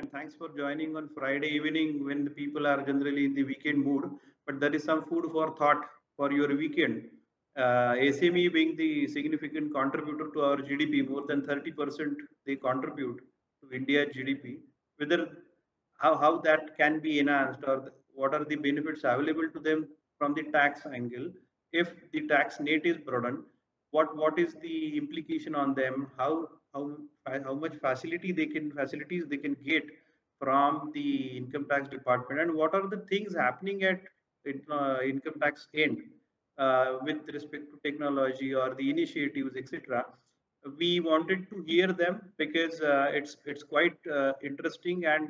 and thanks for joining on Friday evening when the people are generally in the weekend mood. But there is some food for thought for your weekend. SME being the significant contributor to our GDP, more than 30% they contribute to India's GDP. Whether how that can be enhanced or what are the benefits available to them from the tax angle, if the tax net is broadened, what is the implication on them, how much facilities they can get from the income tax department, and what are the things happening at income tax end with respect to technology or the initiatives, etc. We wanted to hear them because it's quite interesting, and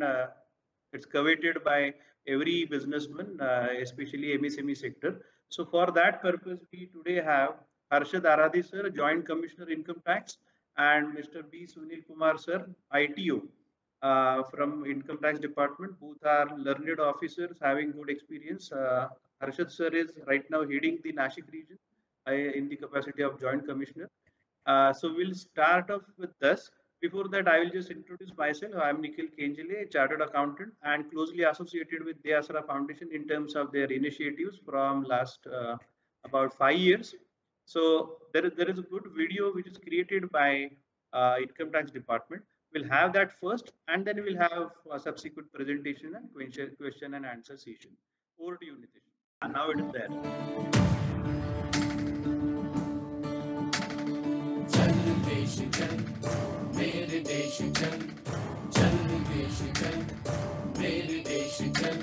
it's coveted by every businessman, especially MSME sector. So for that purpose, we today have Harshad Aradhi sir, Joint Commissioner Income Tax, and Mr. B. Sunil Kumar sir, ITO from Income Tax Department. Both are learned officers having good experience. Harshad sir is right now heading the Nashik region in the capacity of Joint Commissioner. So we'll start off with this. Before that, I will just introduce myself. I am Nikhil Kenjale, Chartered Accountant and closely associated with Dayasara Foundation in terms of their initiatives from last about 5 years. So there is a good video which is created by Income Tax Department. We'll have that first, and then we'll have a subsequent presentation and question and answer session. Over to you, Nitish. Now it is there. देश चल मेरे देश चल चल देश चल मेरे देश चल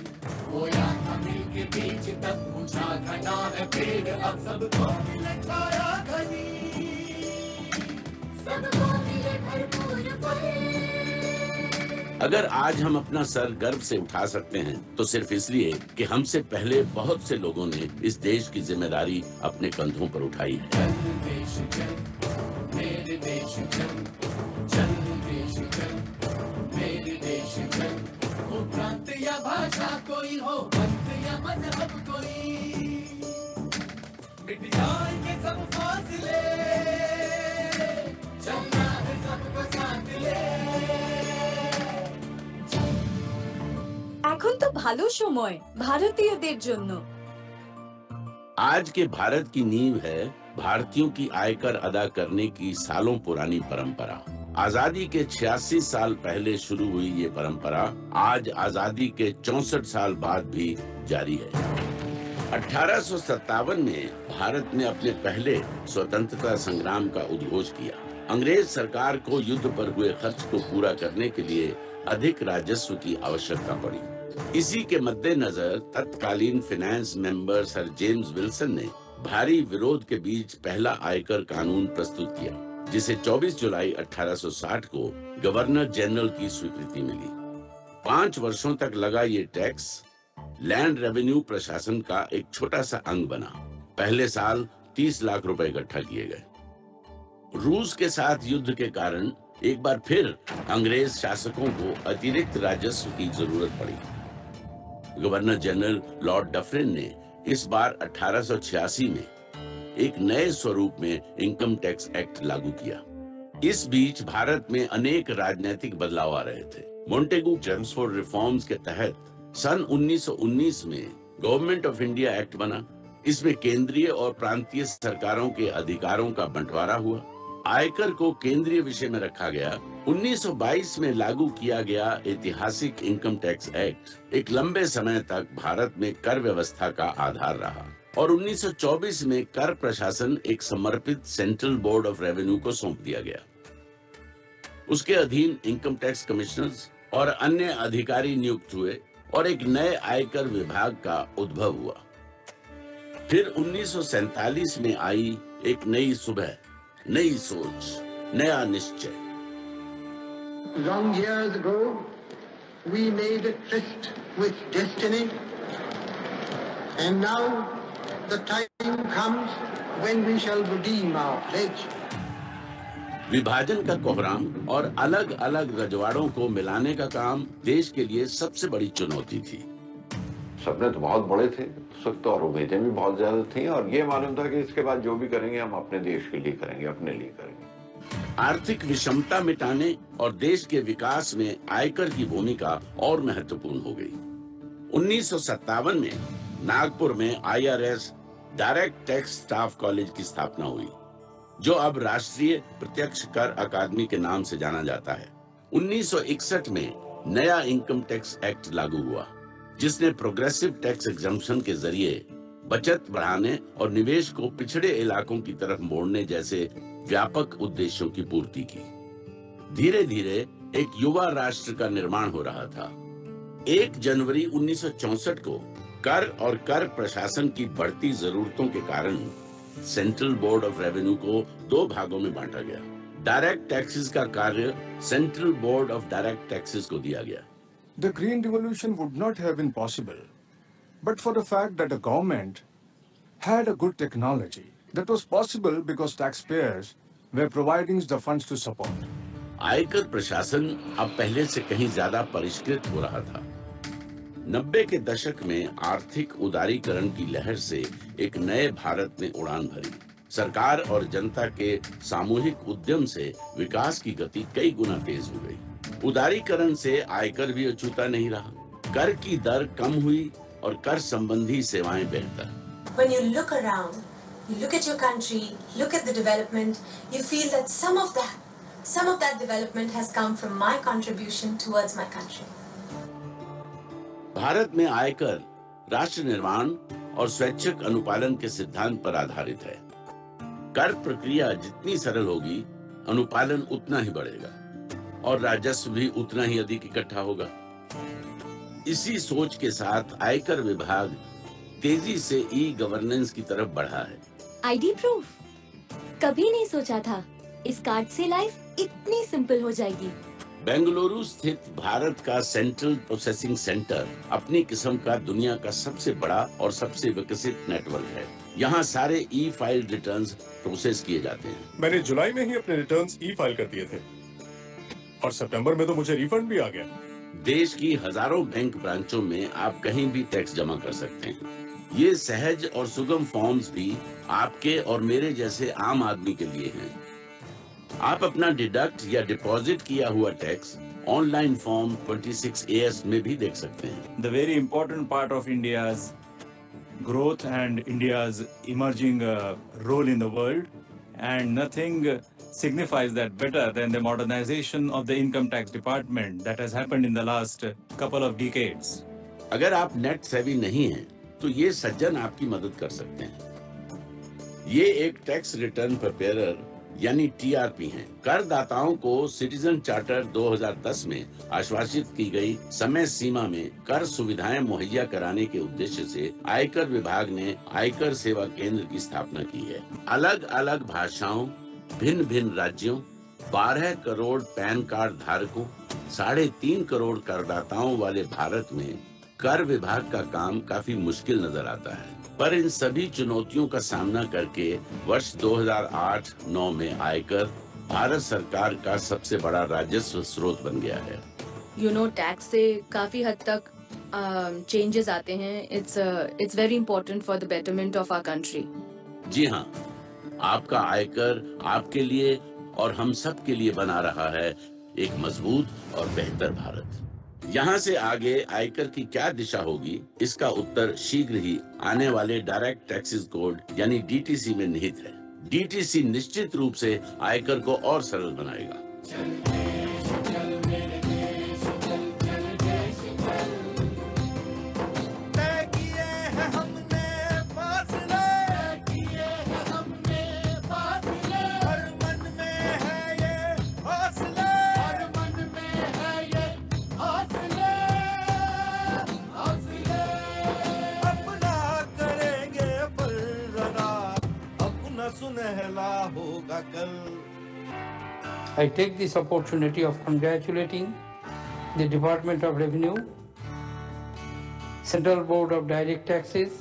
होया था मिल के बीच तब मुझा घटा है पेड़ अब सबको मिले छाया घनी सबको मिले भरपूर फल। अगर आज हम अपना सर गर्व से उठा सकते हैं तो सिर्फ इसलिए कि हमसे पहले बहुत से लोगों ने इस देश की जिम्मेदारी अपने कंधों पर उठाई है। चल देश चल मेरे देश चल चल देश चल मेरे देश चल हो प्रांत या भाषा कोई हो पंथ या मजहब कोई मिट जाएंगे सब फासले चलना है सबको साथ ले। এখন তো ভালো সময় ভারতীয়দের জন্য। आज के भारत की नींव है भारतीयों की आयकर अदा करने की सालों पुरानी परंपरा। आजादी के 86 साल पहले शुरू हुई ये परंपरा आज आजादी के 64 साल बाद भी जारी है। 1857 में भारत ने अपने पहले स्वतंत्रता संग्राम का उद्घोष किया। अंग्रेज सरकार को युद्ध पर हुए खर्च को पूरा करने के लिए अधिक राजस्व की आवश्यकता पड़ी। इसी के मद्देनजर तत्कालीन finance member sir James Wilson ने भारी विरोध के बीच पहला आयकर कानून प्रस्तुत किया, जिसे 24 जुलाई 1860 को गवर्नर जनरल की स्वीकृति मिली। 5 वर्षों तक लगा ये टैक्स लैंड रेवेन्यू प्रशासन का एक छोटा सा अंग बना। पहले साल 30 लाख रुपए इकट्ठा किए गए। रूस के साथ युद्ध के कारण एक बार फिर अंग्रेज शासकों को अतिरिक्त राजस्व की जरूरत पड़ी। गवर्नर जनरल लॉर्ड डफरिन ने इस बार 1886 में एक नए स्वरूप में इनकम टैक्स एक्ट लागू किया। इस बीच भारत में अनेक राजनीतिक बदलाव आ रहे थे। मोंटेगू चेम्सफोर्ड रिफॉर्म्स के तहत सन 1919 में गवर्नमेंट ऑफ इंडिया एक्ट बना। इसमें केंद्रीय और प्रांतीय सरकारों के अधिकारों का बंटवारा हुआ। आयकर को केंद्रीय विषय में रखा गया। 1922 में लागू किया गया ऐतिहासिक इनकम टैक्स एक्ट एक लंबे समय तक भारत में कर व्यवस्था का आधार रहा और 1924 में कर प्रशासन एक समर्पित सेंट्रल बोर्ड ऑफ रेवेन्यू को सौंप दिया गया। उसके अधीन इनकम टैक्स कमिश्नर्स और अन्य अधिकारी नियुक्त हुए और एक नए आयकर विभाग का उद्भव हुआ। फिर 1947 में आई एक नई सुबह, नई सोच, नया निश्चय। Long years ago, we made a tryst with destiny, and now the time comes when we shall redeem our pledge. विभाजन का कोहराम और अलग अलग रजवाड़ों को मिलाने का काम देश के लिए सबसे बड़ी चुनौती थी। सपने तो बहुत बड़े थे उस वक्त और उम्मीदें भी बहुत ज्यादा थी और ये मालूम था कि इसके बाद जो भी करेंगे हम अपने देश के लिए करेंगे, अपने लिए करेंगे। आर्थिक विषमता मिटाने और देश के विकास में आयकर की भूमिका और महत्वपूर्ण हो गई। 1957 में नागपुर में IRS direct tax staff college की स्थापना हुई, जो अब राष्ट्रीय प्रत्यक्ष कर अकादमी के नाम से जाना जाता है। 1961 में नया इनकम टैक्स एक्ट लागू हुआ, जिसने प्रोग्रेसिव टैक्स एग्जम्पशन के जरिए बचत बढ़ाने और निवेश को पिछड़े इलाकों की तरफ मोड़ने जैसे व्यापक उद्देश्यों की पूर्ति की। धीरे धीरे एक युवा राष्ट्र का निर्माण हो रहा था। 1 जनवरी 1964 को कर और कर प्रशासन की बढ़ती जरूरतों के कारण सेंट्रल बोर्ड ऑफ रेवेन्यू को 2 भागों में बांटा गया। डायरेक्ट टैक्सेस का कार्य central board of direct taxes को दिया गया। The Green Revolution would not have been possible but for the fact that the government had a good technology that was possible because taxpayers were providing the funds to support. आयकर प्रशासन अब पहले से कहीं ज्यादा परिष्कृत हो रहा था। 90 के दशक में आर्थिक उदारीकरण की लहर से एक नए भारत ने उड़ान भरी। सरकार और जनता के सामूहिक उद्यम से विकास की गति कई गुना तेज हो गई। उदारीकरण से आयकर भी अछूता नहीं रहा, कर की दर कम हुई और कर संबंधी सेवाएं बेहतर। When you look around, you look at your country, look at the development, you feel that some of that development has come from my contribution towards my country. Bharat में आयकर राष्ट्र निर्माण और स्वैच्छिक अनुपालन के सिद्धांत पर आधारित है। कर प्रक्रिया जितनी सरल होगी, अनुपालन उतना ही बढ़ेगा और राजस्व भी उतना ही अधिक इकट्ठा होगा। इसी सोच के साथ आयकर विभाग तेजी से ई-गवर्नेंस की तरफ बढ़ा है। आईडी प्रूफ, कभी नहीं सोचा था इस कार्ड से लाइफ इतनी सिंपल हो जाएगी। बेंगलुरु स्थित भारत का सेंट्रल प्रोसेसिंग सेंटर अपनी किस्म का दुनिया का सबसे बड़ा और सबसे विकसित नेटवर्क है। यहाँ सारे ई फाइल रिटर्न्स प्रोसेस किए जाते हैं। मैंने जुलाई में ही अपने रिटर्न्स ई फाइल कर दिए थे और सितंबर में तो मुझे रिफंड भी आ गया। देश की हजारों बैंक ब्रांचों में आप कहीं भी टैक्स जमा कर सकते हैं। ये सहज और सुगम फॉर्म्स भी आपके और मेरे जैसे आम आदमी के लिए हैं। आप अपना डिडक्ट या डिपॉजिट किया हुआ टैक्स ऑनलाइन फॉर्म 26AS में भी देख सकते हैं। The very important part of India's growth and India's emerging role in the world, and nothing signifies that better than the modernization of the income tax department that has happened in the last couple of decades. अगर आप net सेवी नहीं हैं, तो ये सज्जन आपकी मदद कर सकते हैं। ये एक टैक्स रिटर्न प्रिपेयरर यानी TRP हैं। करदाताओं को सिटीजन चार्टर 2010 में आश्वासित की गई समय सीमा में कर सुविधाएं मुहैया कराने के उद्देश्य से आयकर विभाग ने आयकर सेवा केंद्र की स्थापना की है। अलग अलग भाषाओं, भिन्न भिन्न राज्यों, 12 करोड़ पैन कार्ड धारकों, 3.5 करोड़ करदाताओं वाले भारत में कर विभाग का काम काफी मुश्किल नजर आता है। पर इन सभी चुनौतियों का सामना करके वर्ष 2008-9 में आयकर भारत सरकार का सबसे बड़ा राजस्व स्रोत बन गया है। टैक्स से काफी हद तक चेंजेस आते हैं। It's very important for the betterment of our country. जी हाँ, आपका आयकर आपके लिए और हम सब के लिए बना रहा है एक मजबूत और बेहतर भारत। यहाँ से आगे आयकर की क्या दिशा होगी, इसका उत्तर शीघ्र ही आने वाले डायरेक्ट टैक्सेस कोड यानी DTC में निहित है। DTC निश्चित रूप से आयकर को और सरल बनाएगा। I take this opportunity of congratulating the Department of Revenue, Central Board of Direct Taxes,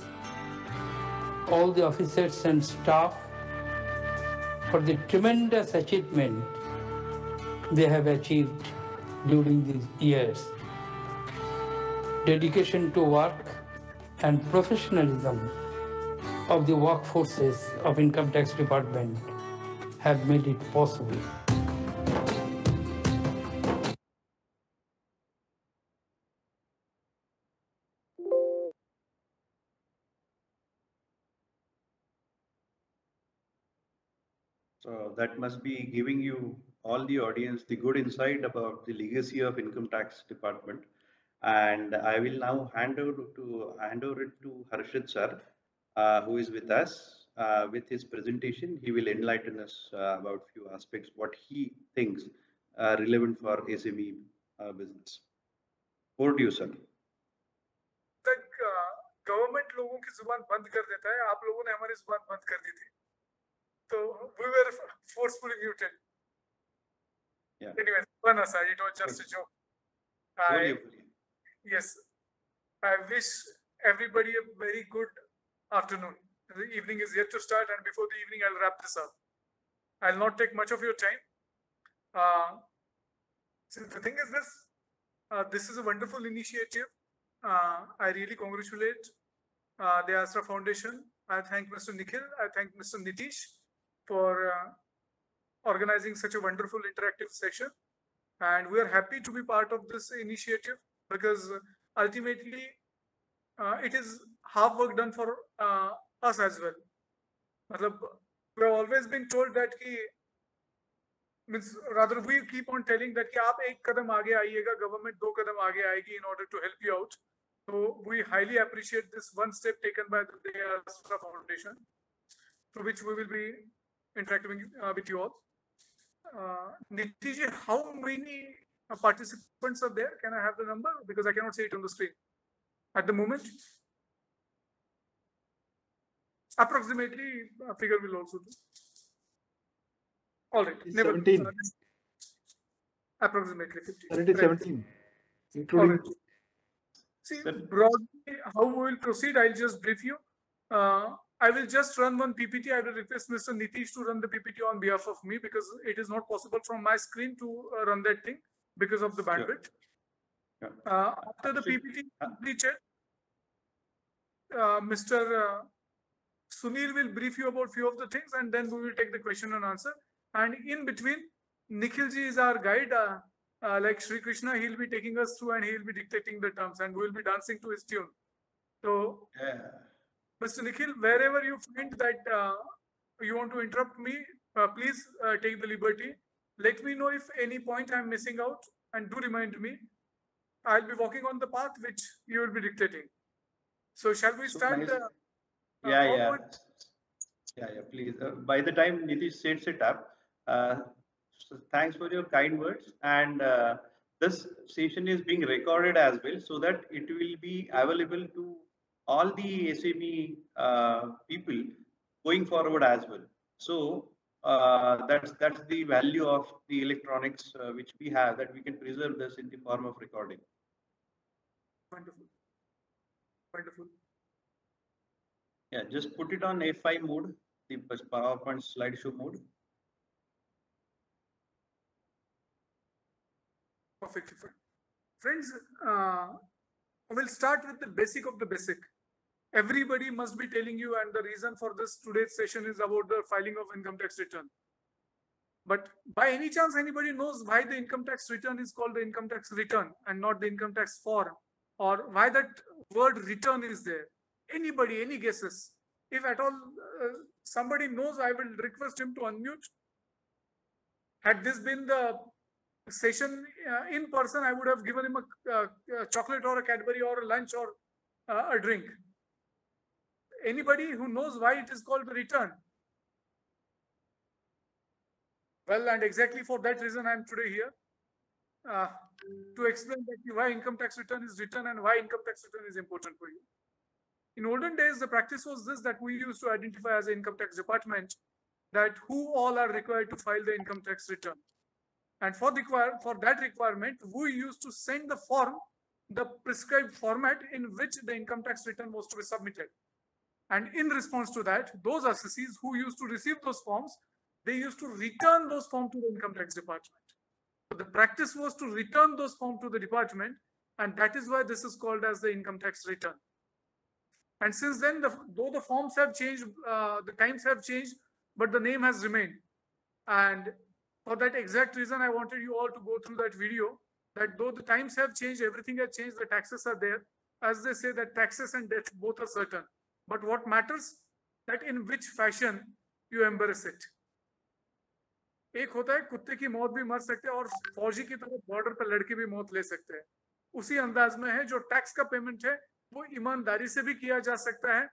all the officers and staff for the tremendous achievement they have achieved during these years. Dedication to work and professionalism of the workforces of Income Tax Department have made it possible. So that must be giving you all the audience the good insight about the legacy of income tax department. And I will now hand over it to Harshit sir, who is with us. With his presentation, he will enlighten us about few aspects what he thinks relevant for SME business. Over to you, sir. तक government लोगों की जुबान बंद कर देता है, आप लोगों ने हमारी जुबान बंद कर दी थी, तो we were forcefully muted. Yeah. Anyway, one aside, it was just a joke. Yes, I wish everybody a very good afternoon. The evening is yet to start, and before the evening, I'll wrap this up. I'll not take much of your time. So the thing is this, this is a wonderful initiative. I really congratulate the Astra Foundation. I thank Mr. Nikhil. I thank Mr. Nitish for organizing such a wonderful interactive session. And we are happy to be part of this initiative because ultimately it is half work done for us as well. We have always been told that rather we keep on telling that कि आप एक कदम आगे आइएगा, government दो कदम आगे आएगी in order to help you out. So we highly appreciate this one step taken by the Astra Foundation, through which we will be interacting with you all. Nitiji, how many participants are there? Can I have the number? Because I cannot see it on the screen at the moment. Approximately, a figure will also do. All right. 17. Approximately 50. 17, including. Right. See, broadly, how we will proceed, I'll just brief you. I will just run one PPT. I will request Mr. Nitish to run the PPT on behalf of me because it is not possible from my screen to run that thing because of the bandwidth. Sure. After the PPT completed, Mr. Sunil will brief you about few of the things and then we will take the question and answer. And in between, Nikhilji is our guide. Like Sri Krishna, he'll be taking us through and he'll be dictating the terms and we'll be dancing to his tune. So, Mr. Nikhil, wherever you find that you want to interrupt me, please take the liberty. Let me know if any point I'm missing out and do remind me. I'll be walking on the path which you will be dictating. So shall we start? Yeah, please. By the time Nitish sets it up, so thanks for your kind words. And this session is being recorded as well, so that it will be available to all the SME people going forward as well. So that's the value of the electronics which we have, that we can preserve this in the form of recording. Wonderful. Wonderful. Yeah, just put it on F5 mode, the PowerPoint slideshow mode. Perfect. Friends, we'll start with the basic of the basic. Everybody must be telling you, and the reason for this today's session is about the filing of income tax return. But by any chance, anybody knows why the income tax return is called the income tax return and not the income tax form? Or why that word return is there? Anybody, any guesses? If at all somebody knows, I will request him to unmute. Had this been the session in person, I would have given him a chocolate or a Cadbury or a lunch or a drink. Anybody who knows why it is called the return? Well, and exactly for that reason, I am today here to explain that why income tax return is written and why income tax return is important for you. In olden days, the practice was this, that we used to identify as an income tax department that who all are required to file the income tax return. And for that requirement, we used to send the form, the prescribed format in which the income tax return was to be submitted. And in response to that, those assessees who used to receive those forms, they used to return those forms to the income tax department. So the practice was to return those forms to the department, and that is why this is called as the income tax return. And since then, though the forms have changed, the times have changed, but the name has remained. And for that exact reason, I wanted you all to go through that video, that though the times have changed, everything has changed, the taxes are there. As they say that taxes and death both are certain. But what matters, that in which fashion you embrace it. एक होता है कुत्ते की मौत भी मर सकते हैं और फौजी की तरह बॉर्डर पर लड़के भी मौत ले सकते हैं, उसी अंदाज में है जो टैक्स का पेमेंट है वो ईमानदारी से भी किया जा सकता है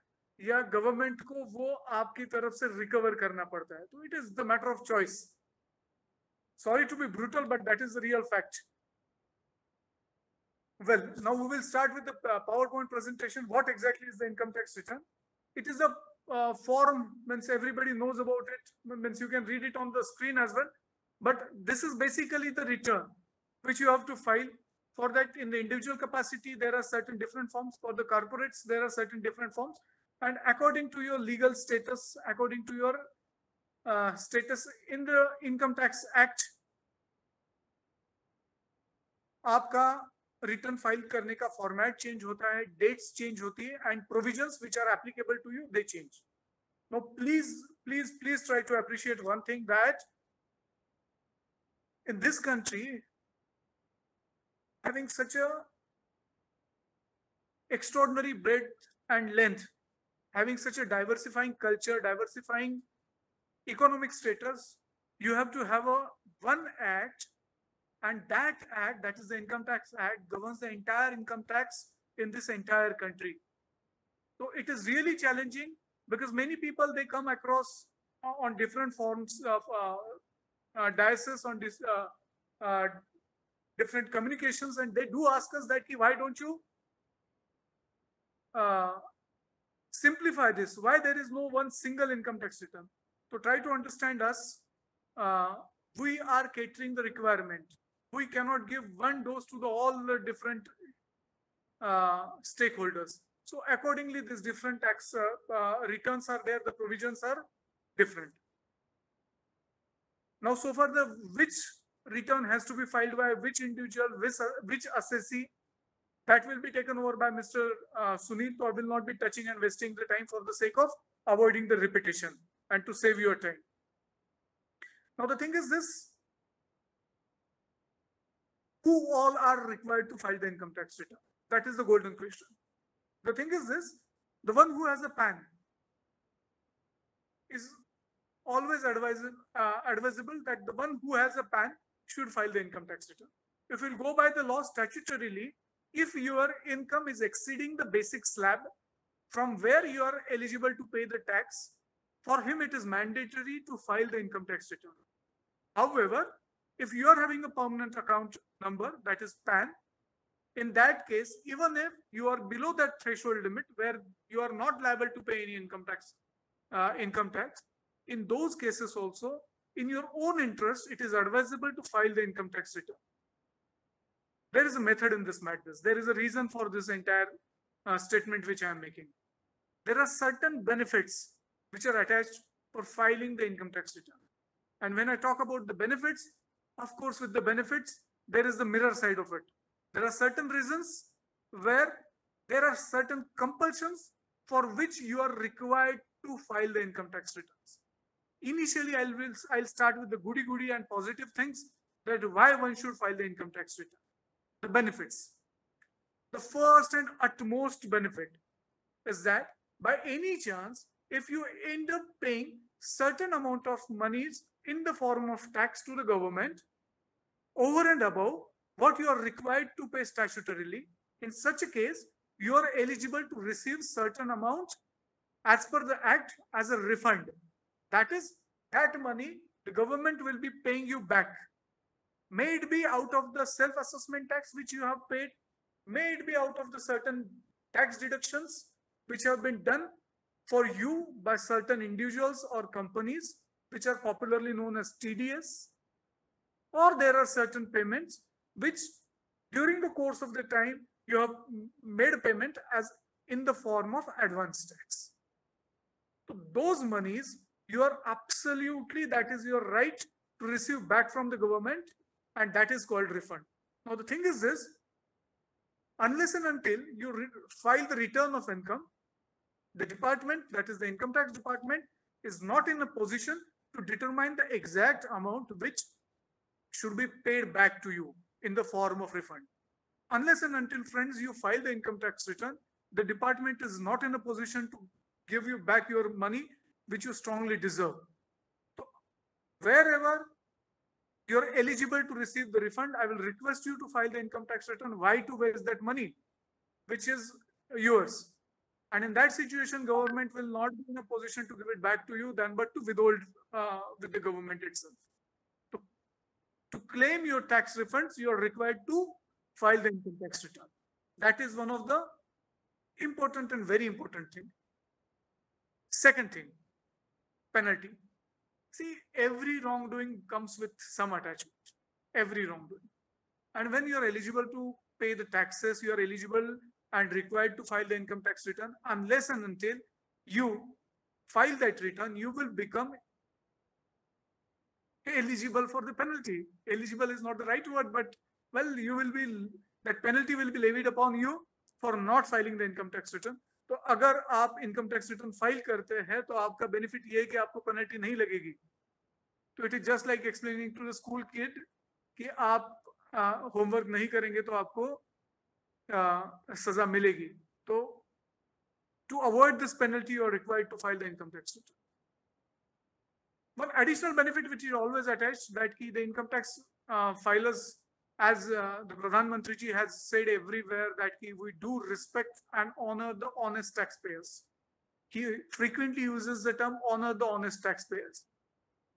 या गवर्नमेंट को वो आपकी तरफ से रिकवर करना पड़ता है. तो it is the matter of choice. Sorry to be brutal, but that is the real fact. Well, now we will start with the PowerPoint presentation. What exactly is the income tax return? It is a form, means everybody knows about it, means you can read it on the screen as well. But this is basically the return which you have to file. For that, in the individual capacity, there are certain different forms. For the corporates, there are certain different forms. And according to your legal status, according to your status in the Income Tax Act, आपका return file करने का format change होता है, dates change होती है, and provisions which are applicable to you they change. Now please try to appreciate one thing, that in this country, having such a extraordinary breadth and length, having such a diversifying culture, diversifying economic status, you have to have one act, and that act, that is the Income Tax Act, governs the entire income tax in this entire country. So it is really challenging because many people, they come across on different forms of diocese, on this different communications, and they do ask us that why don't you simplify this? Why there is no one single income tax return? So try to understand us. We are catering the requirement. We cannot give one dose to all the different stakeholders. So accordingly, these different tax returns are there. The provisions are different. Now, so far, which return has to be filed by which individual, which assessee, that will be taken over by Mr. Sunil. So I will not be touching and wasting the time for the sake of avoiding the repetition and to save your time. Now, the thing is this: who all are required to file the income tax return? That is the golden question. The thing is this: the one who has a PAN is always advisable that the one who has a PAN should file the income tax return. If we'll go by the law statutorily, if your income is exceeding the basic slab from where you are eligible to pay the tax, for him it is mandatory to file the income tax return. However, if you are having a permanent account number, that is PAN, in that case, even if you are below that threshold limit where you are not liable to pay any income tax, in those cases also, in your own interest, it is advisable to file the income tax return. There is a method in this madness. There is a reason for this entire statement which I am making. There are certain benefits which are attached for filing the income tax return. And when I talk about the benefits, of course, with the benefits, there is the mirror side of it. There are certain reasons where there are certain compulsions for which you are required to file the income tax returns. Initially, I'll start with the goody and positive things, that why one should file the income tax return. The benefits. The first and utmost benefit is that by any chance, if you end up paying certain amount of monies in the form of tax to the government over and above what you are required to pay statutorily, in such a case, you are eligible to receive certain amount as per the act as a refund. That is, that money the government will be paying you back. May it be out of the self-assessment tax which you have paid, may it be out of the certain tax deductions which have been done for you by certain individuals or companies which are popularly known as TDS, or there are certain payments which during the course of the time you have made a payment as in the form of advance tax. So those monies, you are absolutely, that is your right to receive back from the government, and that is called refund. Now the thing is this: unless and until you file the return of income, the department, that is the income tax department, is not in a position to determine the exact amount which should be paid back to you in the form of refund. Unless and until, friends, you file the income tax return, the department is not in a position to give you back your money which you strongly deserve. So wherever you're eligible to receive the refund. I will request you to file the income tax return. Why to waste that money, which is yours? And in that situation, government will not be in a position to give it back to you than but to withhold with the government itself. To claim your tax refunds, you are required to file the income tax return. That is one of the important and very important thing. Second thing, penalty. See, every wrongdoing comes with some attachment. Every wrongdoing. And when you are eligible to pay the taxes, you are eligible and required to file the income tax return. Unless and until you file that return, you will become eligible for the penalty. Eligible is not the right word, but well, you will be, that penalty will be levied upon you for not filing the income tax return. तो अगर आप income tax return file करते हैं तो आपका benefit ये है कि आपको पेनल्टी नहीं लगेगी. तो it is just like explaining to the school kid कि आप होमवर्क नहीं करेंगे तो आपको सजा मिलेगी. तो to avoid this penalty, you are required to file the income tax return. One additional benefit which is always attached, that the income tax filers, as the Pradhan Mantri ji has said everywhere, that we do respect and honor the honest taxpayers. He frequently uses the term honor the honest taxpayers.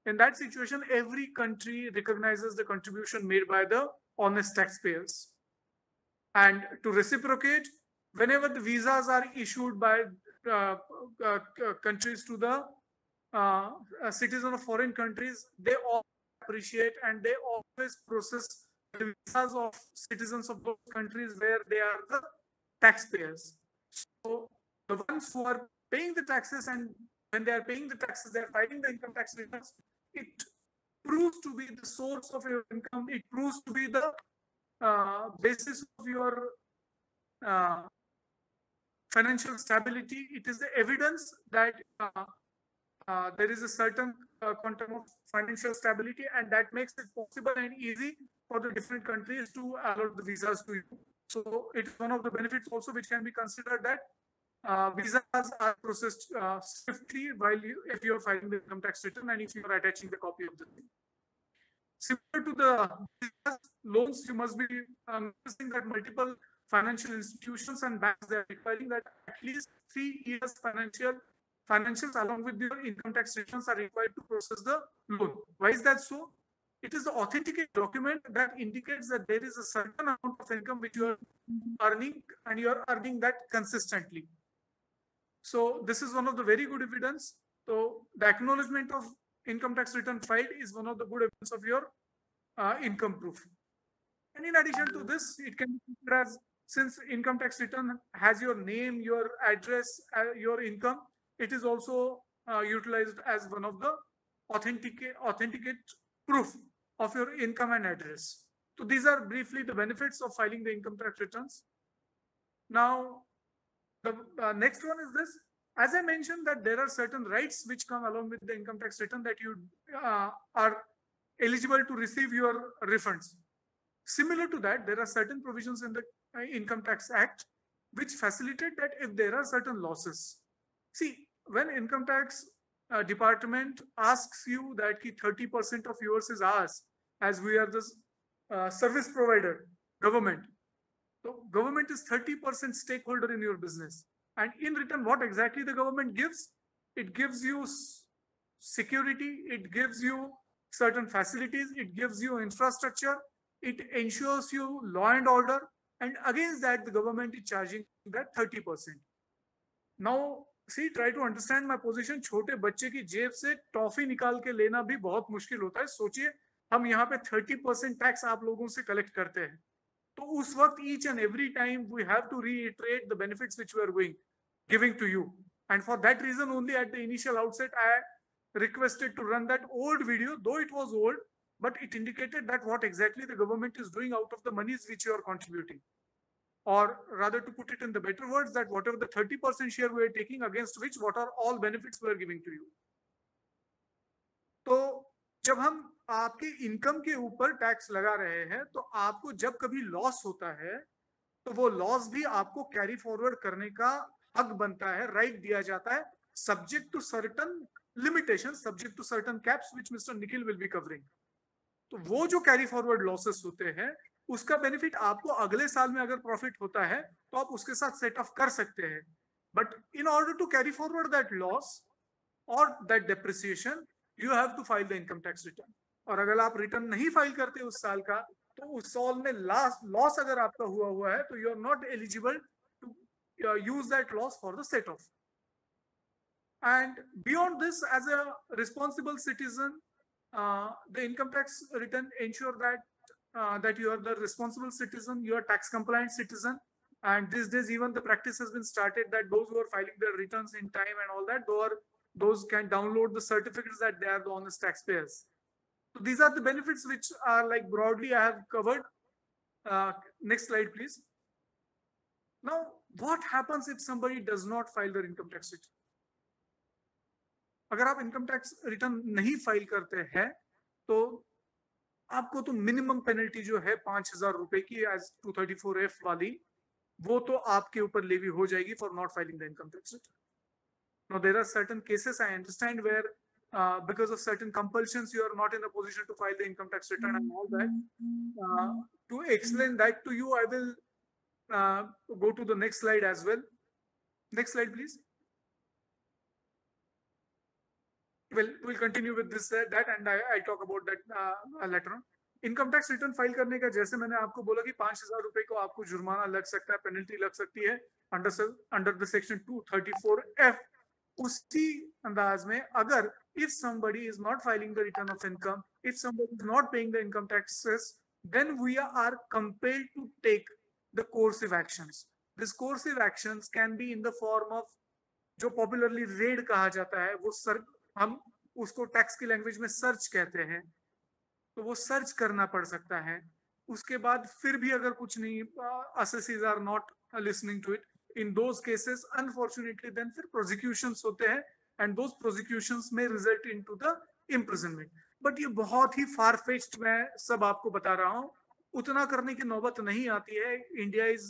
In that situation, every country recognizes the contribution made by the honest taxpayers. And to reciprocate, whenever the visas are issued by countries to the citizens of foreign countries, they all appreciate and they always process the visas of citizens of those countries where they are the taxpayers. So the ones who are paying the taxes, and when they are paying the taxes, they are filing the income tax returns, it proves to be the source of your income. It proves to be the basis of your financial stability. It is the evidence that there is a certain quantum of financial stability, and that makes it possible and easy for the different countries to allot the visas to you. So it is one of the benefits also which can be considered, that visas are processed swiftly if you are filing the income tax return and if you are attaching the copy of the thing. Similar to the loans, you must be noticing that multiple financial institutions and banks, they are requiring that at least 3 years financials along with your income tax returns are required to process the loan. Why is that so? It is the authenticate document that indicates that there is a certain amount of income which you are earning, and you are earning that consistently. So this is one of the very good evidence. So the acknowledgement of income tax return filed is one of the good evidence of your income proof. And in addition to this, it can be considered as, since income tax return has your name, your address, your income, it is also utilized as one of the authenticate proof of your income and address. So these are briefly the benefits of filing the income tax returns. Now, the next one is this. As I mentioned, that there are certain rights which come along with the income tax return, that you are eligible to receive your refunds. Similar to that, there are certain provisions in the Income Tax Act which facilitate that if there are certain losses. See, when income tax department asks you that 30% of yours is ours, as we are the service provider, government. So government is 30% stakeholder in your business. And in return, what exactly the government gives? It gives you security, it gives you certain facilities, it gives you infrastructure, it ensures you law and order, and against that the government is charging that 30%. Now, see, try to understand my position. छोटे बच्चे की जेब से toffee निकाल के लेना भी बहुत मुश्किल होता है. सोचिए, हम यहाँ पे 30% टैक्स आप लोगों से कलेक्ट करते हैं. तो उस वक्त each and every time we have to reiterate the benefits which we are giving to you. And for that reason only, at the initial outset, I requested to run that old video, though it was old, but it indicated that what exactly the government is doing out of the monies which you are contributing. Or rather, to put it in the better words, that whatever the 30% share we are taking, against which what are all benefits we are giving to you. तो जब हम आपके income के ऊपर tax लगा रहे हैं, तो आपको जब कभी लॉस होता है, तो वो लॉस भी आपको कैरी फॉरवर्ड करने का हक बनता है, राइट दिया जाता है, subject to certain limitations, subject to certain caps, which Mr. Nikhil will be covering. तो वो जो कैरी फॉरवर्ड लॉसेस होते हैं उसका बेनिफिट आपको अगले साल में अगर प्रॉफिट होता है तो आप उसके साथ सेट ऑफ कर सकते हैं, but in order to carry forward that loss और that depreciation you have to file the income tax return. और अगर आप रिटर्न नहीं फाइल करते उस साल का, तो उस साल में लॉस अगर आपका हुआ है तो you are not eligible to use that loss for the set off. And beyond this, as a responsible citizen, the income tax return ensure that you are the responsible citizen, you are tax compliant citizen. And these days, even the practice has been started that those who are filing their returns in time and all that, those can download the certificates that they are the honest taxpayers. So these are the benefits which are like broadly I have covered. Next slide, please. Now, what happens if somebody does not file their income tax return? अगर आप income tax return नहीं file करते हैं तो आपको तो minimum penalty जो है 5,000 रुपए की एज 234F वाली, वो तो आपके ऊपर लेवी हो जाएगी for not filing the income tax return. Now there are certain cases I understand where because of certain compulsions you are not in a position to file the income tax return and all that. To explain that to you, I will go to the next slide as well. Next slide, please. We'll continue with this that and I'll talk about that later on. Income tax return file करने का जैसे मैंने आपको बोला कि 5,000 रुपए को आपको जुर्माना लग सकता है, पेनल्टी लग सकती है अंडर द सेक्शन 234F। उसी अंदाज में अगर if somebody is not filing the return of income, if somebody is not paying the income taxes, then we are compelled to take the coercive actions. These coercive actions can be in the form of जो popularly red कहा जाता है, वो हम उसको tax की language में search कहते हैं, तो वो सर्च करना पड़ सकता है। उसके बाद फिर भी अगर कुछ नहीं, assessees are not listening to it, in those cases unfortunately then फिर prosecutions होते हैं and those prosecutions may result into the imprisonment. But ये बहुत ही far fetched मैं सब आपको बता रहा हूँ, उतना करने की नौबत नहीं आती है। India is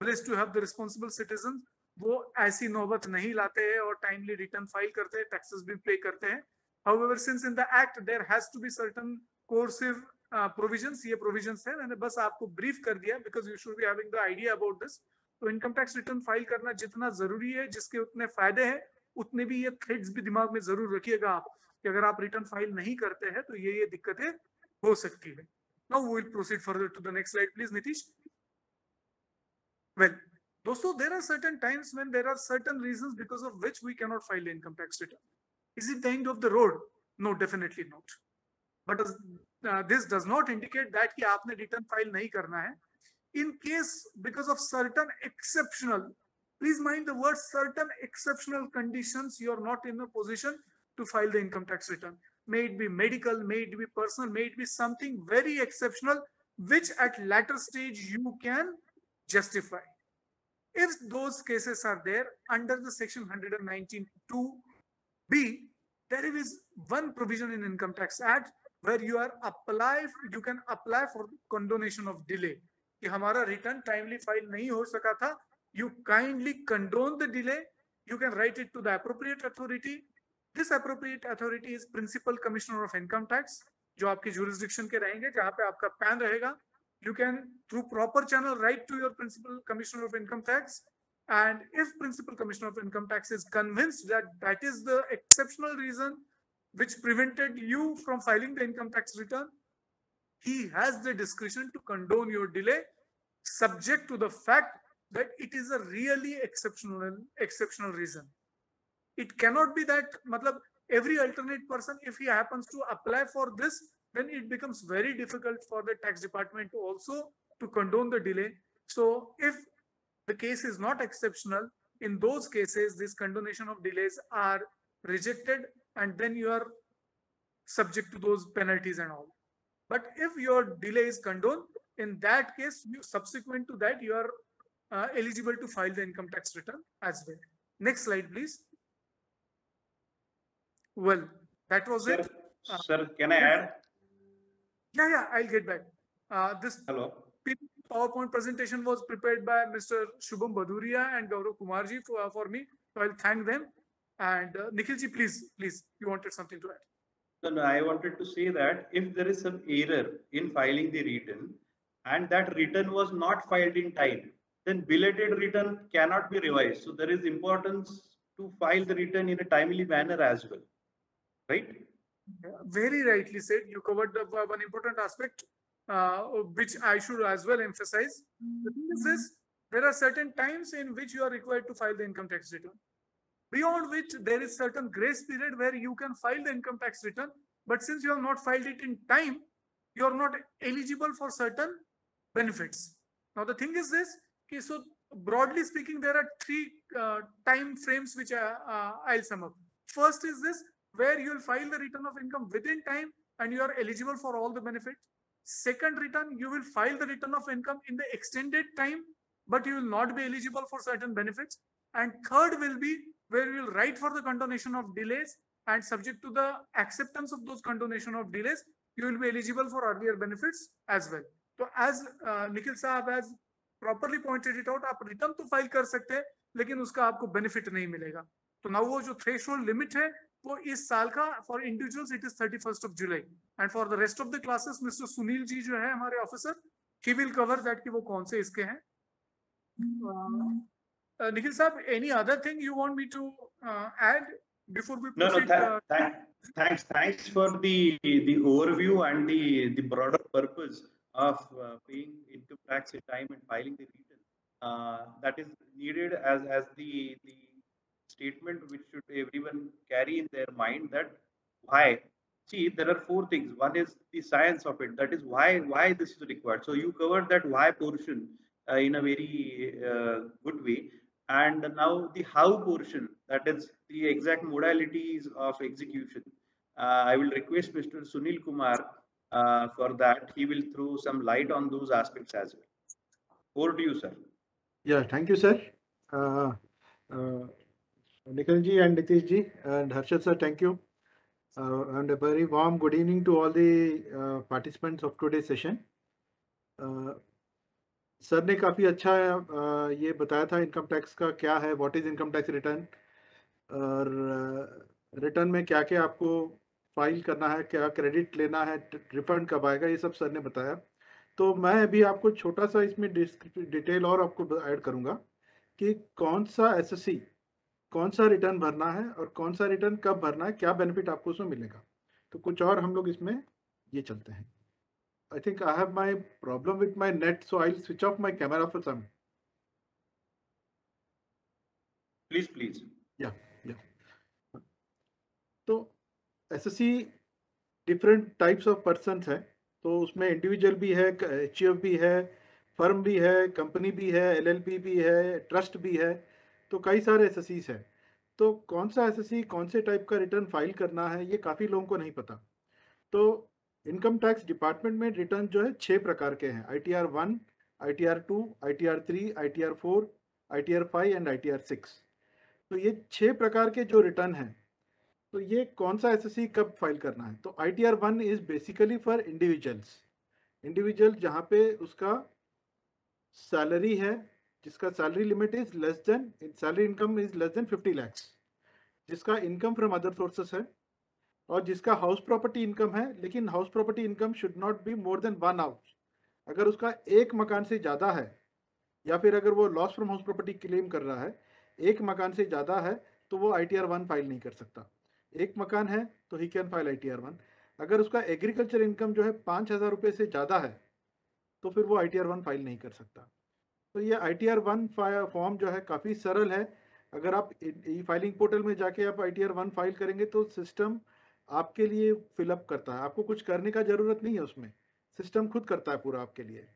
blessed to have the responsible citizens, वो ऐसी नौबत नहीं लाते हैं और टाइमली रिटर्न फाइल करते हैं, टैक्सेस भी पे करते हैं। However, since in the act there has to be certain coercive provisions, ये provisions है, मैंने बस आपको ब्रीफ कर दिया because you should be having the idea about this. तो इनकम टैक्स रिटर्न फाइल करना जितना जरूरी है, जिसके उतने फायदे हैं, उतने भी ये थ्रेड्स भी दिमाग में जरूर रखिएगा आप कि अगर आप रिटर्न फाइल नहीं करते हैं तो ये दिक्कतें हो सकती है। Now we will proceed further to the next slide, please, Nitish. Well, दोस्तों, there are certain times when there are certain reasons because of which we cannot file the income tax return. Is it the end of the road? No, definitely not. But this does not indicate that कि आपने return file नहीं करना है. In case because of certain exceptional, please mind the word certain exceptional conditions, you are not in a position to file the income tax return. May it be medical, may it be personal, may it be something very exceptional, which at latter stage you can justify. If those cases are there under the section 119(2)(b), there is one provision in Income Tax Act where you can apply for condonation of delay. कि हमारा return timely file नहीं हो सका था, you kindly condone the delay. You can write it to the appropriate authority. This appropriate authority is Principal Commissioner of Income Tax, जो आपकी jurisdiction के रहेंगे, जहाँ पे आपका PAN रहेगा. You can, through proper channel, write to your Principal Commissioner of Income Tax. And if Principal Commissioner of Income Tax is convinced that that is the exceptional reason which prevented you from filing the income tax return, he has the discretion to condone your delay, subject to the fact that it is a really exceptional reason. It cannot be that, matlab, every alternate person, if he happens to apply for this, then it becomes very difficult for the tax department to also to condone the delay. So if the case is not exceptional, in those cases, this condonation of delays are rejected and then you are subject to those penalties and all. But if your delay is condoned, in that case, subsequent to that, you are eligible to file the income tax return as well. Next slide, please. Well, that was it. Sir, can I add? Yeah, I'll get back. This PowerPoint presentation was prepared by Mr. Shubham Baduria and Gaurav Kumarji for me. So I'll thank them. And Nikhilji, please, you wanted something to add. No, I wanted to say that if there is some error in filing the return and that return was not filed in time, then belated return cannot be revised. So there is importance to file the return in a timely manner as well, right? Very rightly said. You covered one important aspect, which I should as well emphasize. The thing is this: there are certain times in which you are required to file the income tax return, beyond which there is certain grace period where you can file the income tax return. But since you have not filed it in time, you are not eligible for certain benefits. Now the thing is this: okay, so broadly speaking, there are three time frames which I'll sum up. First is this, where you will file the return of income within time and you are eligible for all the benefits. Second return, you will file the return of income in the extended time, but you will not be eligible for certain benefits. And third will be where you will write for the condonation of delays, and subject to the acceptance of those condonation of delays, you will be eligible for earlier benefits as well. So as Nikhil Sahab has properly pointed it out, आप return तो file कर सकते हैं, लेकिन उसका आपको benefit नहीं मिलेगा. तो now वो जो थ्रेशोल्ड लिमिट है वो इस साल का for individuals it is 31st of July, and for the rest of the classes mister Sunil ji जो है हमारे officer, he will cover that कि वो कौन से इसके हैं. Nikhil Sahab, any other thing you want me to add before we proceed? Thanks for the overview and the broader purpose of paying income tax in time and filing the return. That is needed as the statement which should everyone carry in their mind, that why. See, there are four things. One is the science of it. That is why this is required. So you covered that why portion in a very good way. And now the how portion, that is the exact modalities of execution. I will request Mr. Sunil Kumar for that. He will throw some light on those aspects as well. Over to you, sir. Yeah, thank you, sir. Nikhil ji and Nitish ji and Harshad sir, thank you. And a very warm good evening to all the participants of today's session. Sir ने काफ़ी अच्छा ये बताया था income tax का क्या है, what is income tax return, और रिटर्न में क्या क्या आपको फाइल करना है, क्या क्रेडिट लेना है, रिफंड कब आएगा, ये सब सर ने बताया. तो मैं अभी आपको छोटा सा इसमें डिटेल और आपको ऐड करूँगा कि कौन सा एसएससी, कौन सा रिटर्न भरना है और कौन सा रिटर्न कब भरना है, क्या बेनिफिट आपको उसमें मिलेगा. तो कुछ और हम लोग इसमें ये चलते हैं. I think I have my problem with my net, so I'll switch off my camera for some. Please. Yeah. तो SSC different types of persons है. तो उसमें इंडिविजुअल भी है, HUF भी है, फर्म भी है, कंपनी भी है, LLP भी है, ट्रस्ट भी है. तो कई सारे SSCs हैं. तो कौन सा SSC कौन से टाइप का रिटर्न फाइल करना है, ये काफ़ी लोगों को नहीं पता. तो इनकम टैक्स डिपार्टमेंट में रिटर्न जो है 6 प्रकार के हैं: ITR 1, ITR 2, ITR 3, ITR 4, ITR 5 and ITR 6. तो ये 6 प्रकार के जो रिटर्न हैं, तो ये कौन सा एसएससी कब फाइल करना है. तो ITR 1 is basically for individual जहाँ पे उसका सैलरी है, जिसका salary limit is less than, salary income is less than 50 lakhs, जिसका इनकम फ्रॉम अदर सोर्सेस है, और जिसका हाउस प्रॉपर्टी इनकम है, लेकिन house property income should not be more than 1 house. अगर उसका एक मकान से ज़्यादा है, या फिर अगर वो loss from house property claim कर रहा है, एक मकान से ज़्यादा है, तो वो ITR 1 फाइल नहीं कर सकता. एक मकान है तो ही कैन फाइल ITR 1. अगर उसका एग्रीकल्चर इनकम जो है 5,000 रुपये से ज़्यादा है, तो फिर वो ITR 1 फाइल नहीं कर सकता. तो ये ITR 1 फॉर्म जो है काफ़ी सरल है. अगर आप ई फाइलिंग पोर्टल में जाके आप ITR 1 फाइल करेंगे तो सिस्टम आपके लिए फिलअप करता है. आपको कुछ करने का ज़रूरत नहीं है, उसमें सिस्टम खुद करता है पूरा आपके लिए.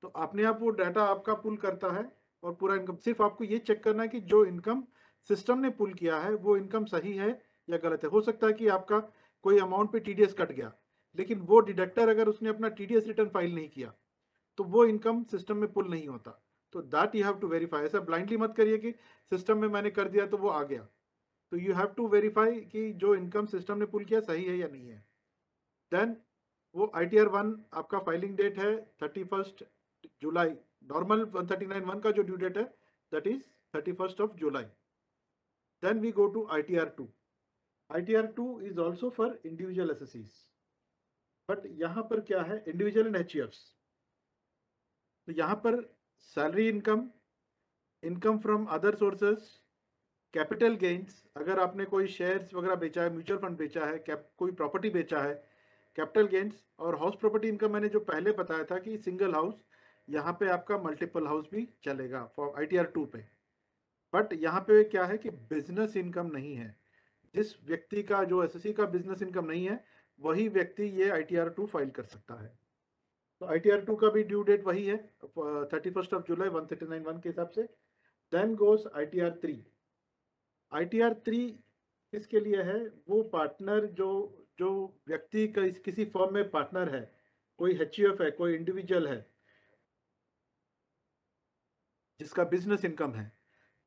तो अपने आप वो डाटा आपका पुल करता है और पूरा इनकम, सिर्फ आपको ये चेक करना है कि जो इनकम सिस्टम ने पुल किया है वो इनकम सही है या गलत है. हो सकता है कि आपका कोई अमाउंट पे TDS कट गया, लेकिन वो डिडक्टर अगर उसने अपना TDS रिटर्न फाइल नहीं किया तो वो इनकम सिस्टम में पुल नहीं होता. तो that you have to verify. ऐसा ब्लाइंडली मत करिए कि सिस्टम में मैंने कर दिया तो वो आ गया. तो यू हैव टू वेरीफाई कि जो इनकम सिस्टम ने पुल किया सही है या नहीं है. देन वो ITR 1 आपका फाइलिंग डेट है 31st जुलाई. नॉर्मल 139(1) का जो ड्यू डेट है that is 31st of July. Then we go to ITR 2. ITR 2 is also for individual SSEs, but यहाँ पर क्या है, इंडिविजुअल एंड HUFs. तो यहाँ पर salary income, income from other sources, capital gains, अगर आपने कोई शेयर्स वगैरह बेचा है, म्यूचुअल फंड बेचा है, कोई प्रॉपर्टी बेचा है, कैपिटल गेन्स, और हाउस प्रॉपर्टी इनकम मैंने जो पहले बताया था कि सिंगल हाउस, यहाँ पे आपका मल्टीपल हाउस भी चलेगा फॉर ITR 2 पे. बट यहाँ पे क्या है कि बिजनेस इनकम नहीं है. जिस व्यक्ति का जो SSE का बिजनेस इनकम नहीं है, वही व्यक्ति ये ITR 2 फाइल कर सकता है. तो ITR 2 का भी ड्यू डेट वही है 31 जुलाई 139(1) के हिसाब से. देन गोस ITR 3. ITR 3 किसके लिए है? वो पार्टनर जो व्यक्ति का किसी फर्म में पार्टनर है, कोई HUF है, कोई इंडिविजुअल है जिसका बिजनेस इनकम है,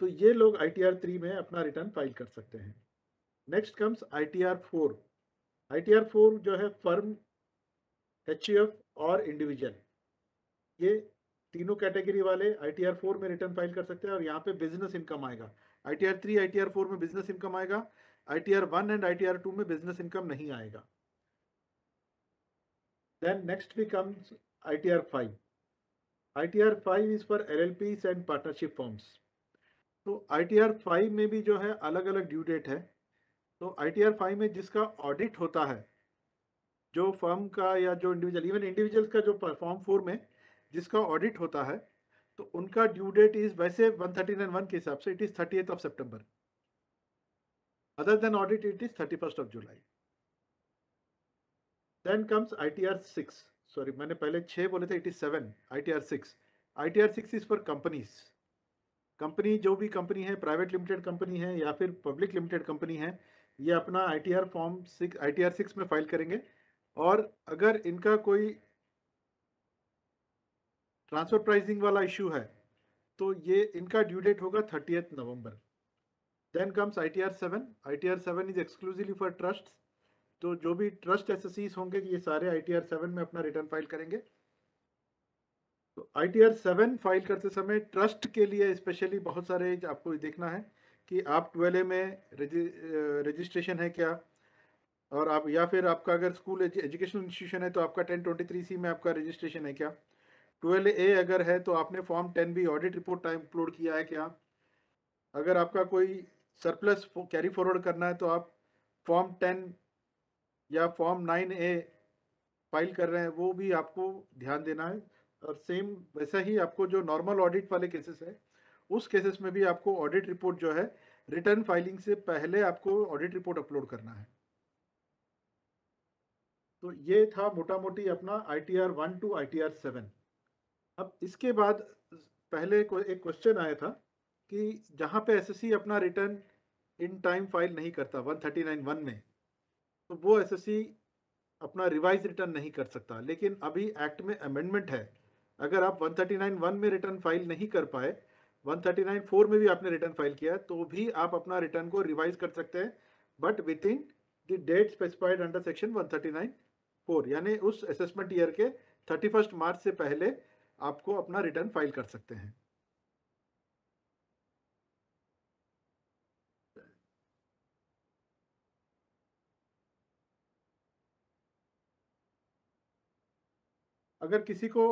तो ये लोग ITR 3 में अपना रिटर्न फाइल कर सकते हैं. Next comes ITR 4. ITR 4 जो है फर्म, HUF और इंडिविजुअल, ये तीनों कैटेगरी वाले ITR 4 में रिटर्न फाइल कर सकते हैं, और यहाँ पे बिजनेस इनकम आएगा. ITR 3, ITR 4 में बिजनेस इनकम आएगा. ITR 1 एंड ITR 2 में बिजनेस इनकम नहीं आएगा. Then next becomes ITR 5. ITR 5 is for LLPs and partnership firms. तो ITR 5 में भी जो है अलग अलग ड्यू डेट है. तो ITR 5 में जिसका ऑडिट होता है, जो फर्म का या जो इंडिविजुअल, इवन इंडिविजुअल्स का जो फॉर्म 4 में जिसका ऑडिट होता है, तो उनका ड्यू डेट इज वैसे 139(1) के हिसाब से इट इज 30th सितंबर. Other than audit it is 31 जुलाई. Then comes ITR 6. सॉरी, मैंने पहले 6 बोले थे, it is 7. ITR 6. ITR 6 is for companies. Company, जो भी कंपनी है, प्राइवेट लिमिटेड कंपनी है या फिर पब्लिक लिमिटेड कंपनी है, ये अपना ITR फॉर्म 6 ITR 6 में फाइल करेंगे. और अगर इनका कोई ट्रांसफर प्राइसिंग वाला इशू है, तो ये इनका ड्यू डेट होगा 30th नवंबर. Then comes ITR 7. ITR 7 is exclusively for trust. तो जो भी ट्रस्ट SSEs होंगे, ये सारे ITR 7 में अपना रिटर्न फाइल करेंगे. तो ITR 7 फाइल करते समय ट्रस्ट के लिए स्पेशली बहुत सारे आपको देखना है कि आप 12A में रजिस्ट्रेशन है क्या, और आप, या फिर आपका अगर स्कूल एजुकेशनल इंस्टीट्यूशन है तो आपका 1023C में आपका रजिस्ट्रेशन है क्या. 12A अगर है तो आपने form 10B audit report time upload किया है क्या. अगर आपका कोई सरप्लस कैरी फॉरवर्ड करना है तो आप फॉर्म 10 या फॉर्म 9A फाइल कर रहे हैं, वो भी आपको ध्यान देना है. और सेम वैसा ही आपको जो नॉर्मल ऑडिट वाले केसेस है, उस केसेस में भी आपको ऑडिट रिपोर्ट जो है रिटर्न फाइलिंग से पहले आपको ऑडिट रिपोर्ट अपलोड करना है. तो ये था मोटा मोटी अपना ITR 1 to ITR 7. अब इसके बाद पहले एक क्वेश्चन आया था कि जहाँ पे SSE अपना रिटर्न इन टाइम फाइल नहीं करता 139(1) में, तो वो SSE अपना रिवाइज रिटर्न नहीं कर सकता. लेकिन अभी एक्ट में अमेंडमेंट है, अगर आप 139(1) में रिटर्न फाइल नहीं कर पाए, 139(4) में भी आपने रिटर्न फाइल किया, तो भी आप अपना रिटर्न को रिवाइज कर सकते हैं, but within the date specified under section 139(4), यानी उस असेसमेंट ईयर के 31 मार्च से पहले आपको अपना रिटर्न फाइल कर सकते हैं. अगर किसी को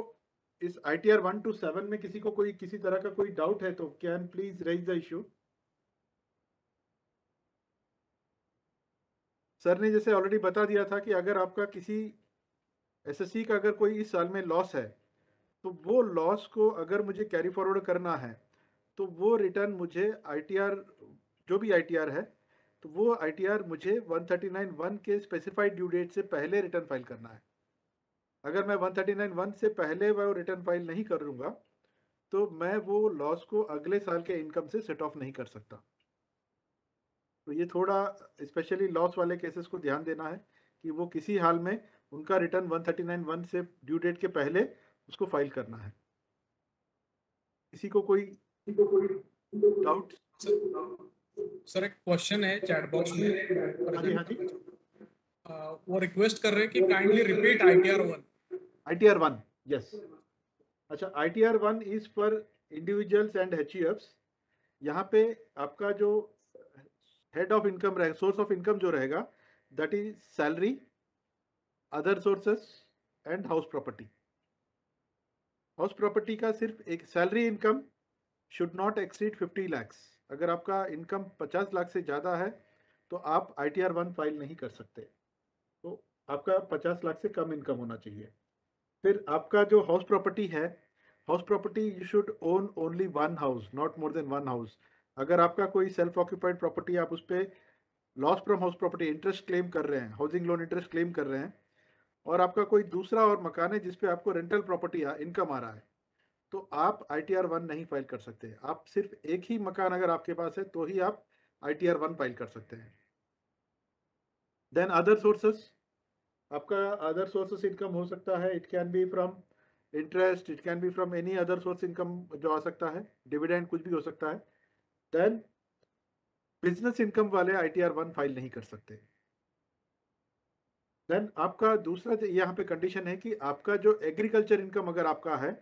इस ITR 1 to 7 में किसी को कोई किसी तरह का कोई डाउट है तो can please raise the issue. Sir ने जैसे ऑलरेडी बता दिया था कि अगर आपका किसी SSE का अगर कोई इस साल में लॉस है, तो वो लॉस को अगर मुझे कैरी फॉरवर्ड करना है, तो वो रिटर्न मुझे ITR, जो भी ITR है, तो वो ITR मुझे 139(1) के स्पेसिफाइड ड्यू डेट से पहले रिटर्न फाइल करना है. अगर मैं 139(1) से पहले वो रिटर्न फाइल नहीं करूँगा, तो मैं वो लॉस को अगले साल के इनकम से सेट ऑफ नहीं कर सकता. तो ये थोड़ा स्पेशली लॉस वाले केसेस को ध्यान देना है कि वो किसी हाल में उनका रिटर्न 139(1) से ड्यू डेट के पहले उसको फाइल करना है. किसी को कोई डाउट? सर एक क्वेश्चन है चैट बॉक्स में. हाँ जी, हाँ जी. वो रिक्वेस्ट कर रहे हैं कि kindly repeat ITR 1. ITR 1, yes. अच्छा, ITR 1 is for individuals and HUFs. यहाँ पे आपका जो हेड ऑफ इनकम रहेगा, सोर्स ऑफ इनकम जो रहेगा that is salary, other sources and house property. House property का सिर्फ एक salary income should not exceed 50 lakhs। अगर आपका इनकम 50 लाख से ज़्यादा है तो आप ITR 1 फाइल नहीं कर सकते, तो आपका 50 लाख से कम इनकम होना चाहिए। फिर आपका जो हाउस प्रॉपर्टी है, house property you should own only one house, not more than one house. अगर आपका कोई सेल्फ ऑक्यूपाइड प्रॉपर्टी, आप उस पर loss from house property interest claim कर रहे हैं, हाउसिंग लोन इंटरेस्ट क्लेम कर रहे हैं, और आपका कोई दूसरा और मकान है जिसपे आपको रेंटल प्रॉपर्टी इनकम आ रहा है, तो आप ITR 1 नहीं फाइल कर सकते। आप सिर्फ एक ही मकान अगर आपके पास है तो ही आप ITR 1 फाइल कर सकते हैं। देन अदर सोर्सेस, आपका अदर सोर्सेस इनकम हो सकता है, it can be from interest, it can be from any other source income जो आ सकता है, डिविडेंड कुछ भी हो सकता है। देन बिजनेस इनकम वाले ITR 1 फाइल नहीं कर सकते। देन आपका दूसरा यहाँ पे कंडीशन है कि आपका जो एग्रीकल्चर इनकम अगर आपका है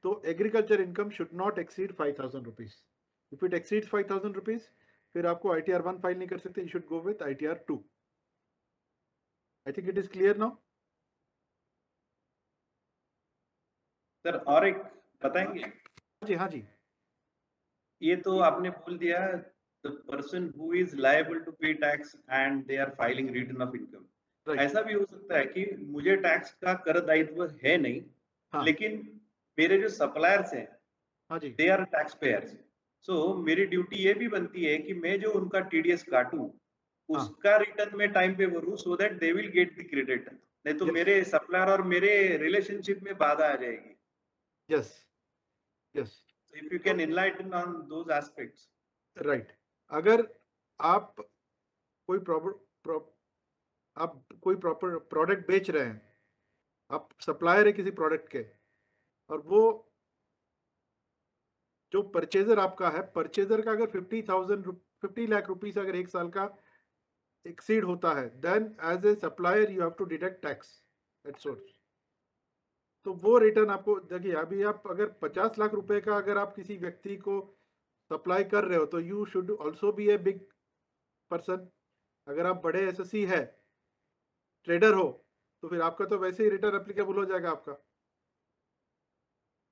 तो agriculture income should not exceed 5,000 rupees. If it exceed 5,000 rupees फिर आपको ITR 1 फाइल नहीं कर सकते, you should go with ITR 2। I think it is clear now. Sir और एक बताएंगे? जी हाँ जी। ये तो आपने बोल दिया, the person who is liable to pay tax and they are filing return of income. ऐसा भी हो सकता है कि मुझे टैक्स का कर दायित्व है नहीं, लेकिन मेरे जो सप्लायर्स हैं दे आर टैक्स पेयर्स, सो मेरी ड्यूटी ये भी बनती है कि मैं जो उनका TDS काटूं उसका रिटर्न में टाइम पे भरूं, so that they will get the credit. नहीं तो मेरे सप्लायर और मेरे रिलेशनशिप में बाधा आ जाएगी। Yes yes, if you can enlighten on those aspects. Right. अगर आप कोई प्रॉपर प्रोडक्ट बेच रहे हैं, आप सप्लायर है किसी प्रोडक्ट के, और वो जो परचेजर आपका है, परचेजर का अगर 50 लाख रुपीस अगर एक साल का एक्सीड होता है, then as a supplier you have to deduct tax at source. तो वो रिटर्न आपको देखिए, अभी आप अगर 50 लाख रुपए का अगर आप किसी व्यक्ति को सप्लाई कर रहे हो तो you should also be a big person. अगर आप बड़े SSC है, ट्रेडर हो, तो फिर आपका तो वैसे ही रिटर्न एप्लीकेबल हो जाएगा आपका।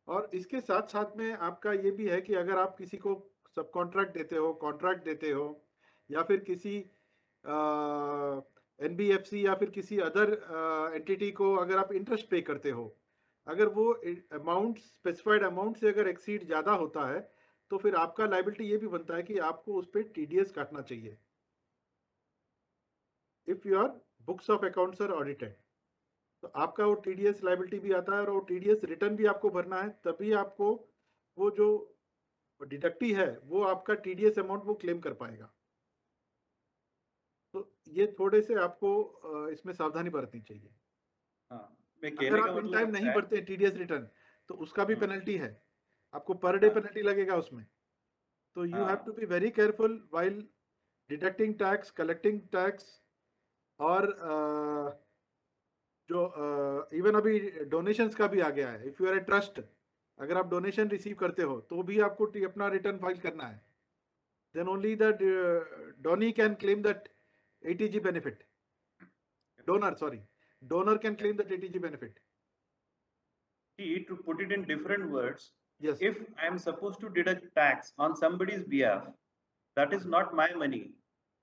और इसके साथ साथ में आपका ये भी है कि अगर आप किसी को सब कॉन्ट्रैक्ट देते हो, कॉन्ट्रैक्ट देते हो, या फिर किसी NBFC या फिर किसी अदर एंटिटी को अगर आप इंटरेस्ट पे करते हो, अगर वो अमाउंट स्पेसिफाइड अमाउंट से अगर एक्सीड ज़्यादा होता है तो फिर आपका लाइबिलिटी ये भी बनता है कि आपको उस पर TDS काटना चाहिए if your books of accounts are audited. तो आपका वो TDS लाइबिलिटी भी आता है और वो TDS रिटर्न भी आपको भरना है, तभी आपको वो जो डिडक्टी है वो आपका TDS अमाउंट वो क्लेम कर पाएगा। तो ये थोड़े से आपको इसमें सावधानी बरतनी चाहिए। अगर आप इन टाइम नहीं भरते TDS रिटर्न तो उसका भी पेनल्टी है, आपको पर डे पेनल्टी लगेगा उसमें। तो you have to be very careful while deducting tax, collecting tax, और जो इवन अभी डोनेशंस का भी आ गया है। If you are a trust, अगर आप डोनेशन रिसीव करते हो तो भी आपको अपना रिटर्न फाइल करना है। Then only the donee can claim that ATG benefit. Donor can claim that ATG benefit. See, to put it in different words, yes, if I am supposed to deduct tax on somebody's behalf, that is not my money.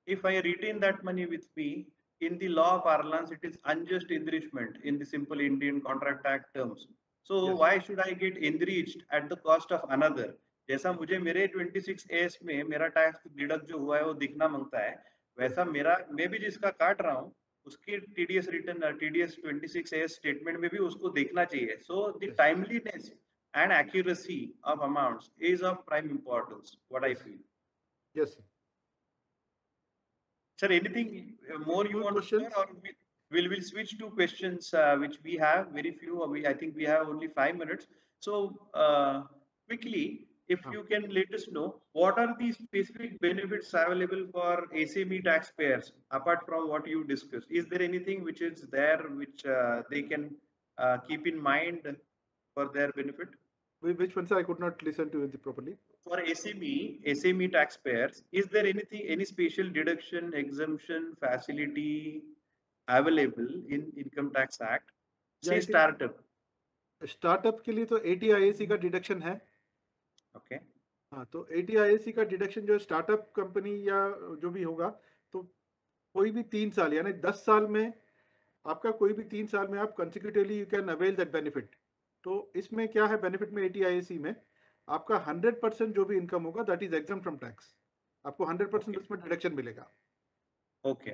If I retain that money with me, in the law parlance, it is unjust enrichment in the simple Indian Contract Act terms. So why should I get enriched at the cost of another? जैसा मुझे मेरे 26S में मेरा tax deduct जो हुआ है वो दिखना मांगता है, वैसा मैं भी जिसका काट रहा हूँ उसकी TDS return, TDS 26S statement में भी उसको देखना चाहिए. So the timeliness and accuracy of amounts is of prime importance, what I feel. Yes. Sir, anything more you want to share, or we'll switch to questions which we have very few. I think we have only 5 minutes. So quickly, if you can let us know what are the specific benefits available for SME taxpayers apart from what you discussed. Is there anything which is there which they can keep in mind for their benefit? Which one, sir? I could not listen to it properly. for SME taxpayers, is there any special deduction, exemption, facility available in Income Tax Act? Say startup. Startup के लिए तो 80 IAC का deduction है. Okay. हाँ, तो 80 IAC का deduction जो startup company या जो भी होगा, तो कोई भी 3 साल यानी 10 साल में आपका कोई भी 3 साल में आप consecutively you can avail that benefit. तो इसमें क्या है बेनिफिट में 80 IAC में आपका 100% जो भी इनकम होगा that is exempt from tax. आपको 100% उसमें डिडक्शन मिलेगा. Okay.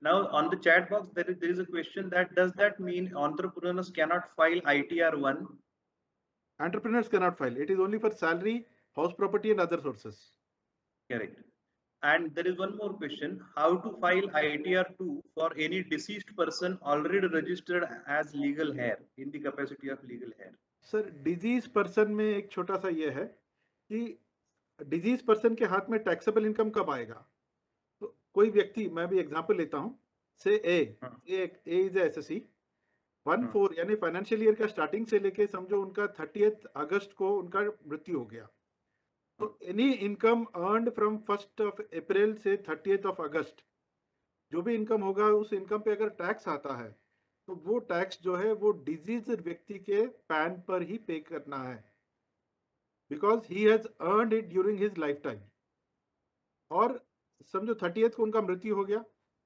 Now on the chat box there is a question that does that mean entrepreneurs cannot file ITR 1? Entrepreneurs cannot file. It is only for salary, house property and other sources. Correct. And there is one more question: how to file ITR 2 for any deceased person already registered as legal heir in the capacity of legal heir? Sir, disease person में एक छोटा सा ये है कि disease person के हाथ में टैक्सेबल इनकम कब आएगा. तो कोई व्यक्ति, मैं भी एग्जांपल लेता हूं, से ए इज एसएससी 14 यानी फाइनेंशियल ईयर का स्टार्टिंग से लेके समझो उनका 30 अगस्त को उनका मृत्यु हो गया. तो एनी इनकम अर्नड फ्रॉम 1 अप्रैल से 30 अगस्त जो भी इनकम होगा उस इनकम पे अगर टैक्स आता है तो वो टैक्स जो है वो डिजीज व्यक्ति के पैन पर ही पे करना है, because he has earned it during his life time. और समझो 30 को उनका मृत्यु हो गया,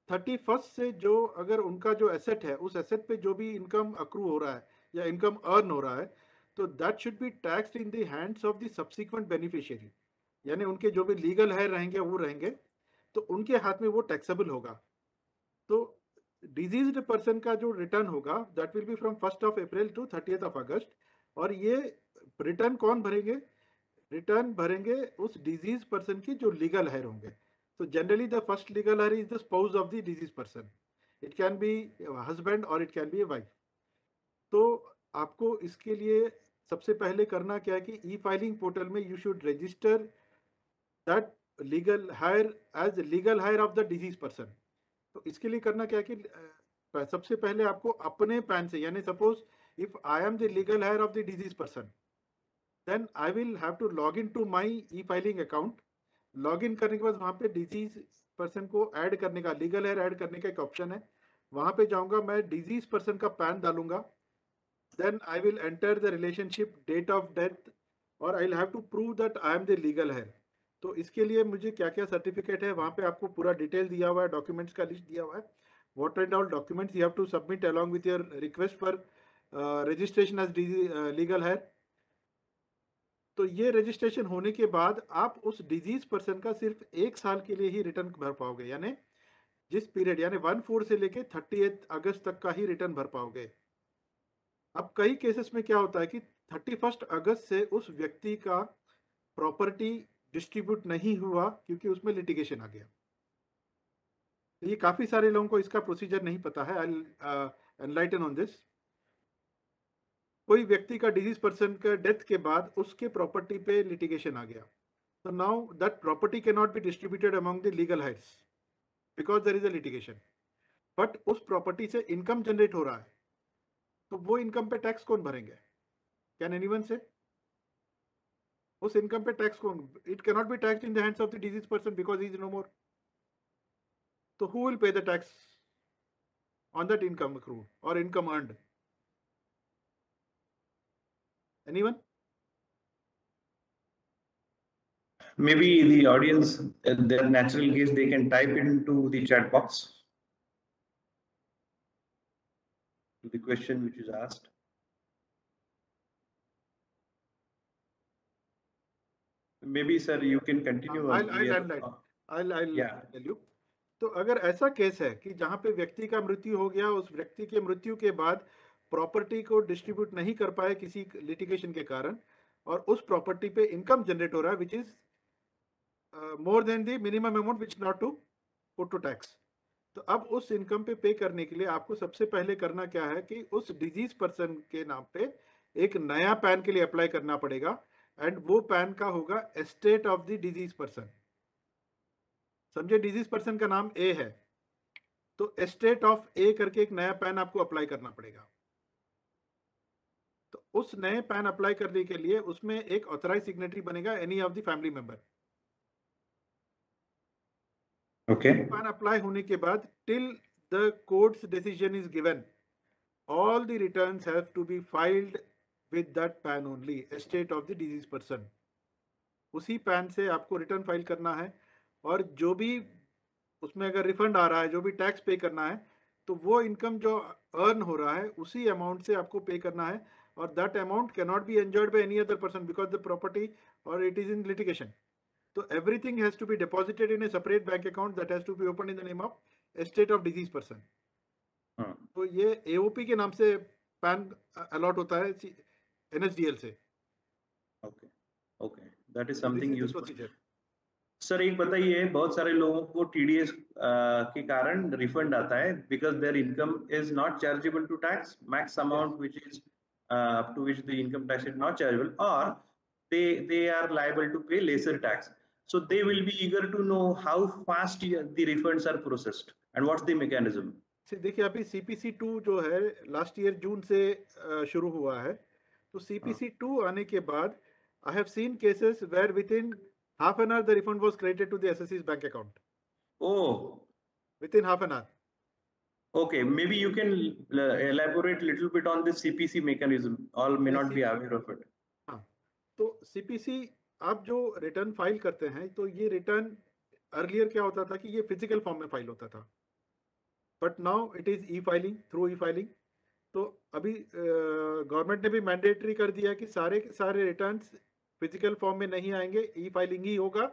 31 से जो अगर उनका जो एसेट है उस एसेट पे जो भी इनकम अक्रू हो रहा है या इनकम अर्न हो रहा है तो that should be taxed in the hands of the subsequent beneficiary. यानी उनके जो भी लीगल है रहेंगे वो रहेंगे तो उनके हाथ में वो टैक्सेबल होगा. तो डिजीज्ड पर्सन का जो रिटर्न होगा that will be from 1 April to 30 अगस्त. और ये रिटर्न कौन भरेंगे? रिटर्न भरेंगे उस डिजीज पर्सन की जो लीगल हेयर होंगे. So generally the first legal heir is the spouse of the deceased person. It can be a husband or it can be a wife. तो आपको इसके लिए सबसे पहले करना क्या है कि ई फाइलिंग पोर्टल में you should register that legal heir as legal heir of the disease person. तो इसके लिए करना क्या है कि सबसे पहले आपको अपने पैन से, यानी suppose if I am the legal heir of the disease person then I will have to log in to my e filing account. Log in करने के बाद वहाँ पे डिजीज पर्सन को ऐड करने का, लीगल हेयर ऐड करने का एक ऑप्शन है. वहाँ पे जाऊँगा, मैं डिजीज पर्सन का पैन डालूंगा, then I will enter the relationship, date of death, और I will have to prove that I am the legal heir. तो इसके लिए मुझे क्या क्या सर्टिफिकेट है वहाँ पे आपको पूरा डिटेल दिया हुआ है, डॉक्यूमेंट्स का लिस्ट दिया हुआ है. What and all documents you have to submit along with your request for registration as legal heir. तो ये रजिस्ट्रेशन होने के बाद आप उस डिजीज पर्सन का सिर्फ 1 साल के लिए ही रिटर्न भर पाओगे. यानी जिस पीरियड यानी 14 से लेके 30 अगस्त तक का ही रिटर्न भर पाओगे. अब कई केसेस में क्या होता है कि 31 अगस्त से उस व्यक्ति का प्रॉपर्टी डिस्ट्रीब्यूट नहीं हुआ क्योंकि उसमें लिटिगेशन आ गया. तो ये काफी सारे लोगों को इसका प्रोसीजर नहीं पता है. I will enlighten on this. कोई व्यक्ति का डिजीज पर्सन का डेथ के बाद उसके प्रॉपर्टी पे लिटिगेशन आ गया, तो now that property can not be distributed among the legal heirs because there is a litigation. But उस प्रॉपर्टी से इनकम जनरेट हो रहा है, तो वो इनकम पे टैक्स कौन भरेंगे? कैन एनीवन से? उस इनकम पे टैक्स कौन? It can not be taxed in the hands of the disease person because he is no more. तो who will pay the tax on that income accrue और income earned? Anyone? Maybe the audience, their natural case, they can type into the chat box the question which is asked. Maybe sir, you can continue. I'll tell you. तो अगर ऐसा case है कि जहाँ पे व्यक्ति का मृत्यु हो गया, उस व्यक्ति के मृत्यु के बाद प्रॉपर्टी को डिस्ट्रीब्यूट नहीं कर पाए किसी लिटिगेशन के कारण, और उस प्रॉपर्टी पे इनकम जनरेट हो रहा है which is more than the minimum amount which not to put to tax. तो अब उस इनकम पे करने के लिए आपको सबसे पहले करना क्या है कि उस डिजीज पर्सन के नाम पे एक नया पैन के लिए अप्लाई करना पड़ेगा. एंड वो पैन का होगा estate of the disease person. समझे, डिजीज पर्सन का नाम ए है तो एस्टेट ऑफ ए करके एक नया पैन आपको अप्लाई करना पड़ेगा. तो उस नए पैन अप्लाई करने के लिए उसमें एक ऑथराइज सिग्नेटरी बनेगा any of the family member. Okay. Pan apply होने के बाद till the courts decision is given, all the returns have to be filed with that PAN only, estate of the deceased person। उसी pan से आपको return file करना है, और जो भी उसमें अगर रिफंड आ रहा है, जो भी टैक्स पे करना है, तो वो इनकम जो अर्न हो रहा है उसी अमाउंट से आपको पे करना है, और that amount can not be enjoyed by any other person because the property और इट इज इन लिटिगेशन। तो everything has to be deposited in a separate bank account that has to be open in the name of estate of deceased person. तो ये AOP के नाम से pan allot होता है NSDL से। Okay okay, that is something useful. Sir एक बताइए, बहुत सारे लोगों को टीडीएस के कारण रिफंड आता है because their income is not chargeable to tax, max amount which is up to which the income tax is not chargeable, और they are liable to pay lesser tax. So they will be eager to know how fast the refunds are processed and what's the mechanism. देखिए अभी CPC 2 जो है last year जून से शुरू हुआ है, तो सीपीसी 2 आने के बाद I have seen cases where within half an hour the refund was credited to the SSC's bank account. Oh, within half an hour. Okay, maybe you can elaborate a little bit on this CPC mechanism. All may not be aware of it. हाँ, तो CPC आप जो return file करते हैं, तो ये return earlier क्या होता था कि ये फिजिकल फॉर्म में फाइल होता था, but now it is E filing through E filing. तो अभी गवर्नमेंट ने भी मैंडेटरी कर दिया कि सारे के सारे रिटर्न्स फिजिकल फॉर्म में नहीं आएंगे, ई फाइलिंग ही होगा,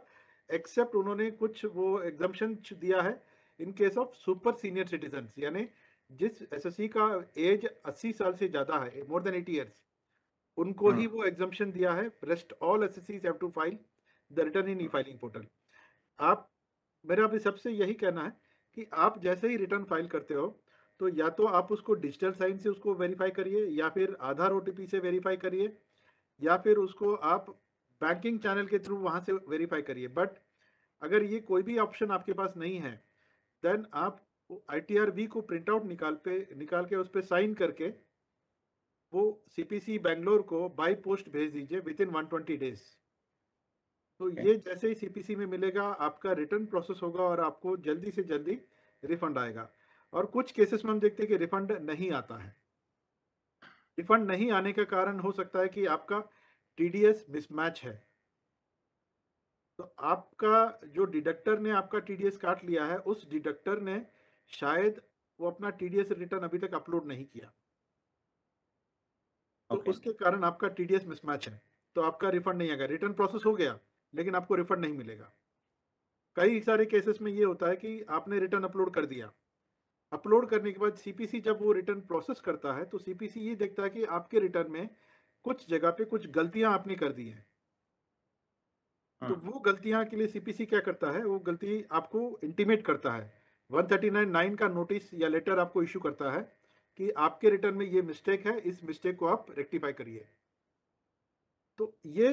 एक्सेप्ट उन्होंने कुछ वो एग्जम्पशन दिया है in case of super senior citizens, यानी जिस एसएससी का एज 80 साल से ज़्यादा है, मोर देन 80 ईयर्स, उनको ही वो एग्जम्पशन दिया है। रेस्ट ऑल एसएससीज have to file the return in e filing portal. आप, मेरा अभी सबसे यही कहना है कि आप जैसे ही रिटर्न फाइल करते हो, तो या तो आप उसको डिजिटल साइन से उसको वेरीफाई करिए, या फिर आधार ओटीपी से वेरीफाई करिए, या फिर उसको आप बैंकिंग चैनल के थ्रू वहां से वेरीफाई करिए। बट अगर ये कोई भी ऑप्शन आपके पास नहीं है, देन आप ITR-V को प्रिंट आउट निकाल के उस पर साइन करके वो सीपीसी बेंगलोर को बाय पोस्ट भेज दीजिए विद इन 120 डेज। तो ये जैसे ही सीपीसी में मिलेगा, आपका रिटर्न प्रोसेस होगा और आपको जल्दी से जल्दी रिफंड आएगा। और कुछ केसेस में हम देखते हैं कि रिफंड नहीं आता है। रिफंड नहीं आने का कारण हो सकता है कि आपका टीडीएस मिसमैच है। तो आपका जो डिडक्टर ने आपका टीडीएस काट लिया है, उस डिडक्टर ने शायद वो अपना टीडीएस रिटर्न अभी तक अपलोड नहीं किया, तो उसके कारण आपका टीडीएस मिसमैच है, तो आपका रिफंड नहीं आएगा। रिटर्न प्रोसेस हो गया लेकिन आपको रिफंड नहीं मिलेगा। कई सारे केसेस में ये होता है कि आपने रिटर्न अपलोड कर दिया, अपलोड करने के बाद सीपीसी जब वो रिटर्न प्रोसेस करता है, तो सीपीसी ये देखता है कि आपके रिटर्न में कुछ जगह पे कुछ गलतियां आपने कर दी हैं। तो वो गलतियां के लिए सीपीसी क्या करता है, वो गलती आपको इंटीमेट करता है, 139(9) का नोटिस या लेटर आपको इशू करता है कि आपके रिटर्न में ये मिस्टेक है, इस मिस्टेक को आप रेक्टिफाई करिए। तो ये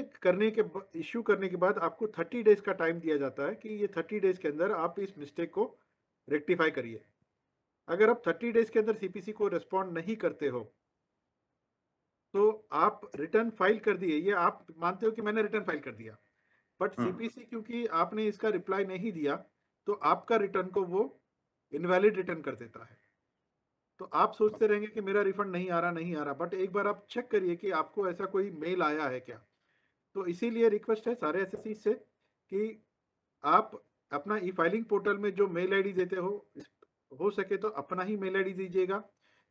इशू करने के बाद आपको 30 डेज का टाइम दिया जाता है कि ये 30 डेज के अंदर आप इस मिस्टेक को रेक्टिफाई करिए। अगर आप 30 डेज के अंदर सीपीसी को रिस्पॉन्ड नहीं करते हो, तो आप रिटर्न फाइल कर दिए, ये आप मानते हो कि मैंने रिटर्न फाइल कर दिया, बट सीपीसी क्योंकि आपने इसका रिप्लाई नहीं दिया, तो आपका रिटर्न को वो इनवैलिड रिटर्न कर देता है। तो आप सोचते रहेंगे कि मेरा रिफंड नहीं आ रहा, बट एक बार आप चेक करिए कि आपको ऐसा कोई मेल आया है क्या। तो इसीलिए रिक्वेस्ट है सारे एसएससी से कि आप अपना ई फाइलिंग पोर्टल में जो मेल आईडी देते हो सके तो अपना ही मेल आईडी दीजिएगा,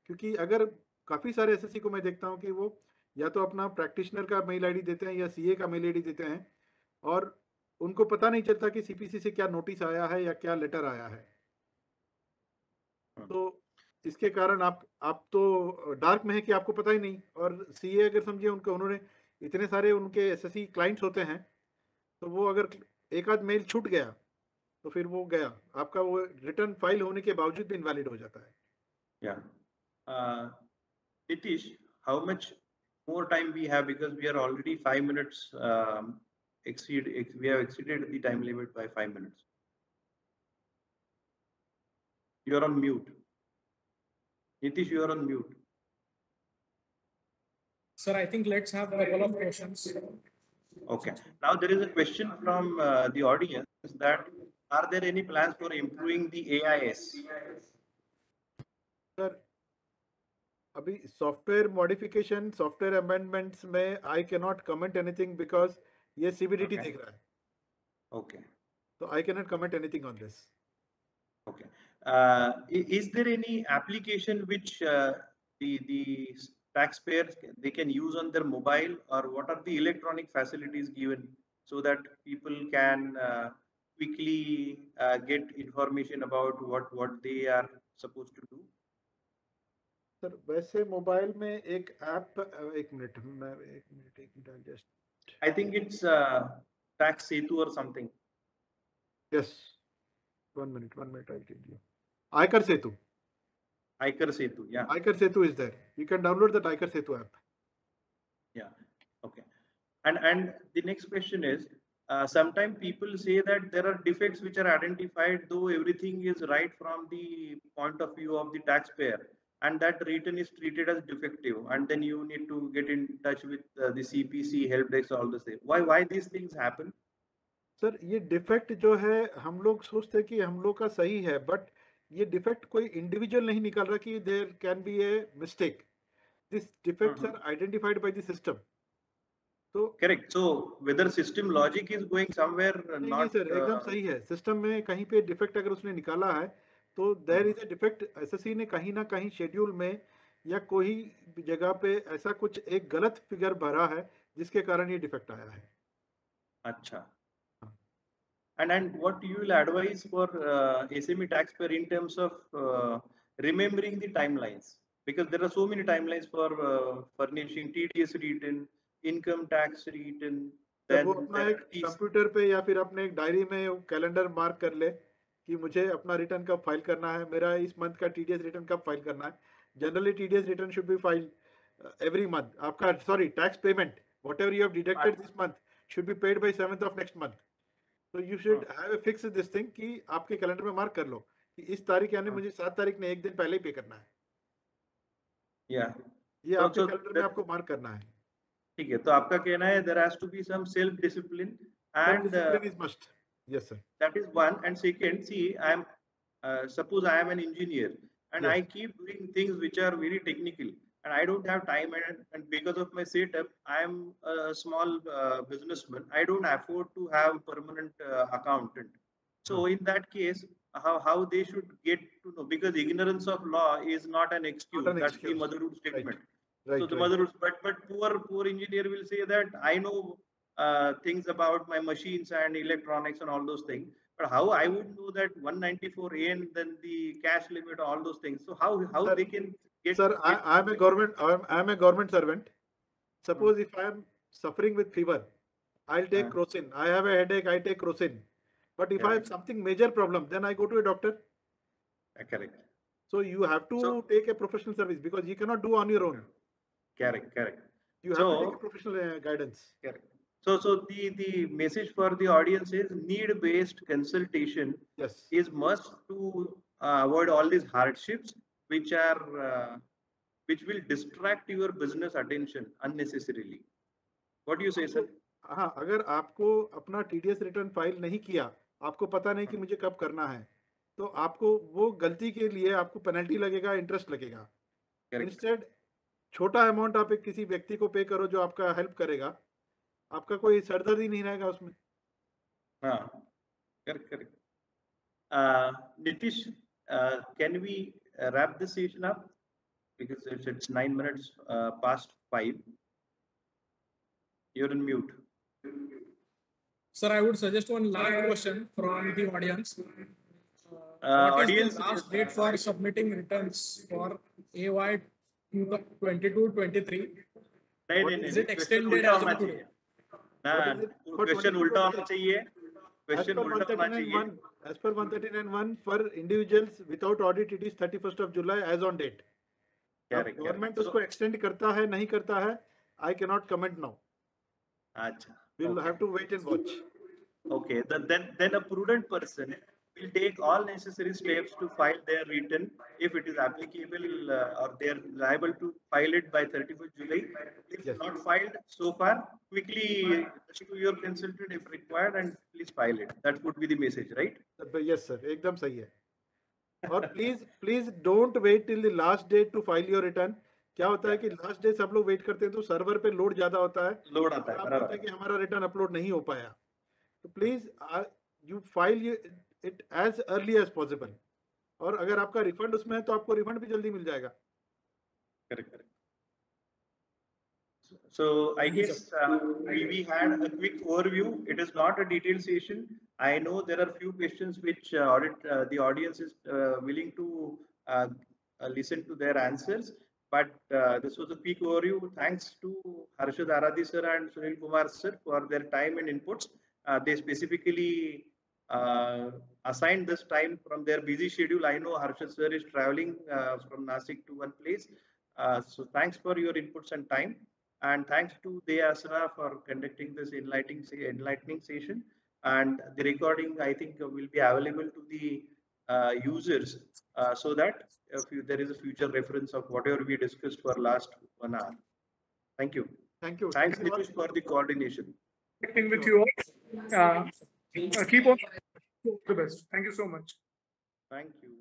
क्योंकि अगर काफ़ी सारे एसएससी को मैं देखता हूँ कि वो या तो अपना प्रैक्टिशनर का मेल आईडी देते हैं या सीए का मेल आईडी देते हैं, और उनको पता नहीं चलता कि सीपीसी से क्या नोटिस आया है या क्या लेटर आया है। तो इसके कारण आप तो डार्क में है कि आपको पता ही नहीं, और सीए अगर समझिए उन्होंने इतने सारे उनके एसएससी क्लाइंट्स होते हैं, तो वो अगर एक आध मेल छूट गया तो फिर वो गया, आपका वो रिटर्न फाइल होने के बावजूद भी इनवैलिड हो जाता है। Nitish, how much more time we have, because we are already 5 minutes we have exceeded the time limit by 5 minutes. You are on mute. Nitish, you are on mute. Sir, I think let's have a couple of questions. Okay. Now there is a question from the audience that are there any plans for improving the AIS? Sir अभी software modification software amendments में I can not comment anything because ये CBDT Okay. देख रहा है, Okay. तो I can not comment anything on this. Okay. Is there any application which the taxpayers they can use on their mobile, or what are the electronic facilities given so that people can quickly get information about what they are supposed to do? Sir वैसे mobile में एक app, एक minute just, I think it's Tax Setu or something. Yes 1 minute I'll tell you. आयकर सेतु. Aikar Setu, yeah. Aikar Setu is there. You can download that Aikar Setu app. Yeah. Okay. And the next question is, sometimes people say that there are defects which are identified, though everything is right from the point of view of the taxpayer, and that return is treated as defective, and then you need to get in touch with the CPC, help desk, all the same. Why these things happen? Sir ये defect जो है हम लोग सोचते हैं कि हम लोग का सही है, बट ये डिफेक्ट कोई इंडिविजुअल नहीं निकाल रहा कि there can be a mistake. This defects are identified by the system. तो Correct. So whether system logic is going somewhere नहीं not. सर एकदम सही है. सिस्टम में कहीं पे डिफेक्ट अगर उसने निकाला है तो there is a defect. SSC ने कहीं ना कहीं शेड्यूल में या कोई जगह पे ऐसा कुछ एक गलत फिगर भरा है जिसके कारण ये डिफेक्ट आया है. अच्छा. And what you will advise for SME taxpayer in terms of remembering the timelines, because there are so many timelines for furnishing TDS return, income tax return. Then वो अपना एक कंप्यूटर पे या फिर अपने एक डायरी में कैलेंडर मार्क कर ले कि मुझे अपना रिटर्न कब फाइल करना है, मेरा इस मंथ का टीडीएस रिटर्न कब फाइल करना है. Generally TDS return should be file every month. आपका tax payment whatever you have deducted this month should be paid by 7th of next month. तो you should have a fix this thing कि आपके calendar में mark कर लो कि इस तारीख यानी मुझे 7 तारीख ने एक दिन पहले ही पे करना है. ये आपके कैलेंडर में आपको मार्क करना है. ठीक है. तो आपका कहना है there has to be some self discipline and discipline is must. Yes sir. That is one. And second, see, I am suppose I am an engineer and I keep doing things which are very technical, and I don't have time, and because of my setup, I am a small businessman. I don't afford to have permanent accountant. So in that case, how they should get to know, because ignorance of law is not an excuse. That's the motherhood statement. Right, so the motherhood, but poor engineer will say that I know things about my machines and electronics and all those things, but how I would know that 194A and then the cash limit, all those things. So how sir, they can get? Sir, I am a government servant. Suppose if I am suffering with fever, I'll take Crocin. I have a headache, I take Crocin. But if I have something major problem, then I go to a doctor. Correct. So you have to take a professional service because you cannot do on your own. Correct. You have to take a professional guidance. Correct. So the message for the audience is need-based consultation is must to avoid all these hardships which will distract your business attention unnecessarily. What do you say, sir? हाँ, अगर आपको अपना TDS return file नहीं किया, आपको पता नहीं कि मुझे कब करना है, तो आपको वो गलती के लिए आपको पेनल्टी लगेगा, इंटरेस्ट लगेगा. इंस्टेड छोटा अमाउंट आप एक किसी व्यक्ति को पे करो जो आपका हेल्प करेगा, आपका कोई सरदर्दी नहीं रहेगा उसमें. हाँ, correct. Nitish, can we wrap this session up, because it's 9 minutes past 5. You're on mute. Sir, I would suggest one last question from the audience. What Audience is the last date for submitting returns for AY 22-23? नहीं, Is it extended as of today? Question उल्टा होना चाहिए. Question उल्टा होना चाहिए. As per 139(1) for individuals without audit, it is 31st of July as on date. Government उसको extend करता है नहीं करता है, I cannot comment now. अच्छा. We'll have to wait and watch. Okay, then a prudent person will take all necessary steps to file their return if it is applicable or they are liable to file it by 31st July. If not filed so far, quickly to your consultant if required and please file it. That would be the message, right? Yes, sir. एकदम सही है. और please don't wait till the last date to file your return. क्या होता है कि last day सब लोग वेट करते हैं तो सर्वर पे लोड ज्यादा होता है, लोड आता है, आप बोलते हैं कि हमारा रिटर्न अपलोड नहीं हो पाया. तो please you file it as early as possible. और अगर आपका रिफंड उसमें है तो आपको रिफंड भी जल्दी मिल जाएगा. Correct. So I guess we had a quick overview. It is not a detailed session. I know there are few questions which the audience is willing to listen to their answers. But this was a quick overview. Thanks to Harshad Aradhi sir and Sunil Kumar sir for their time and inputs. They specifically assigned this time from their busy schedule. I know Harshad sir is traveling from Nasik to one place. So thanks for your inputs and time. And thanks to Deya Asra for conducting this enlightening session. And the recording, I think, will be available to the users so that if there is a future reference of whatever we discussed for last 1 hour. Thank you. Thank you. Thanks, Nitish, for the coordination. Connecting with you all. Keep on the best. Thank you so much. Thank you.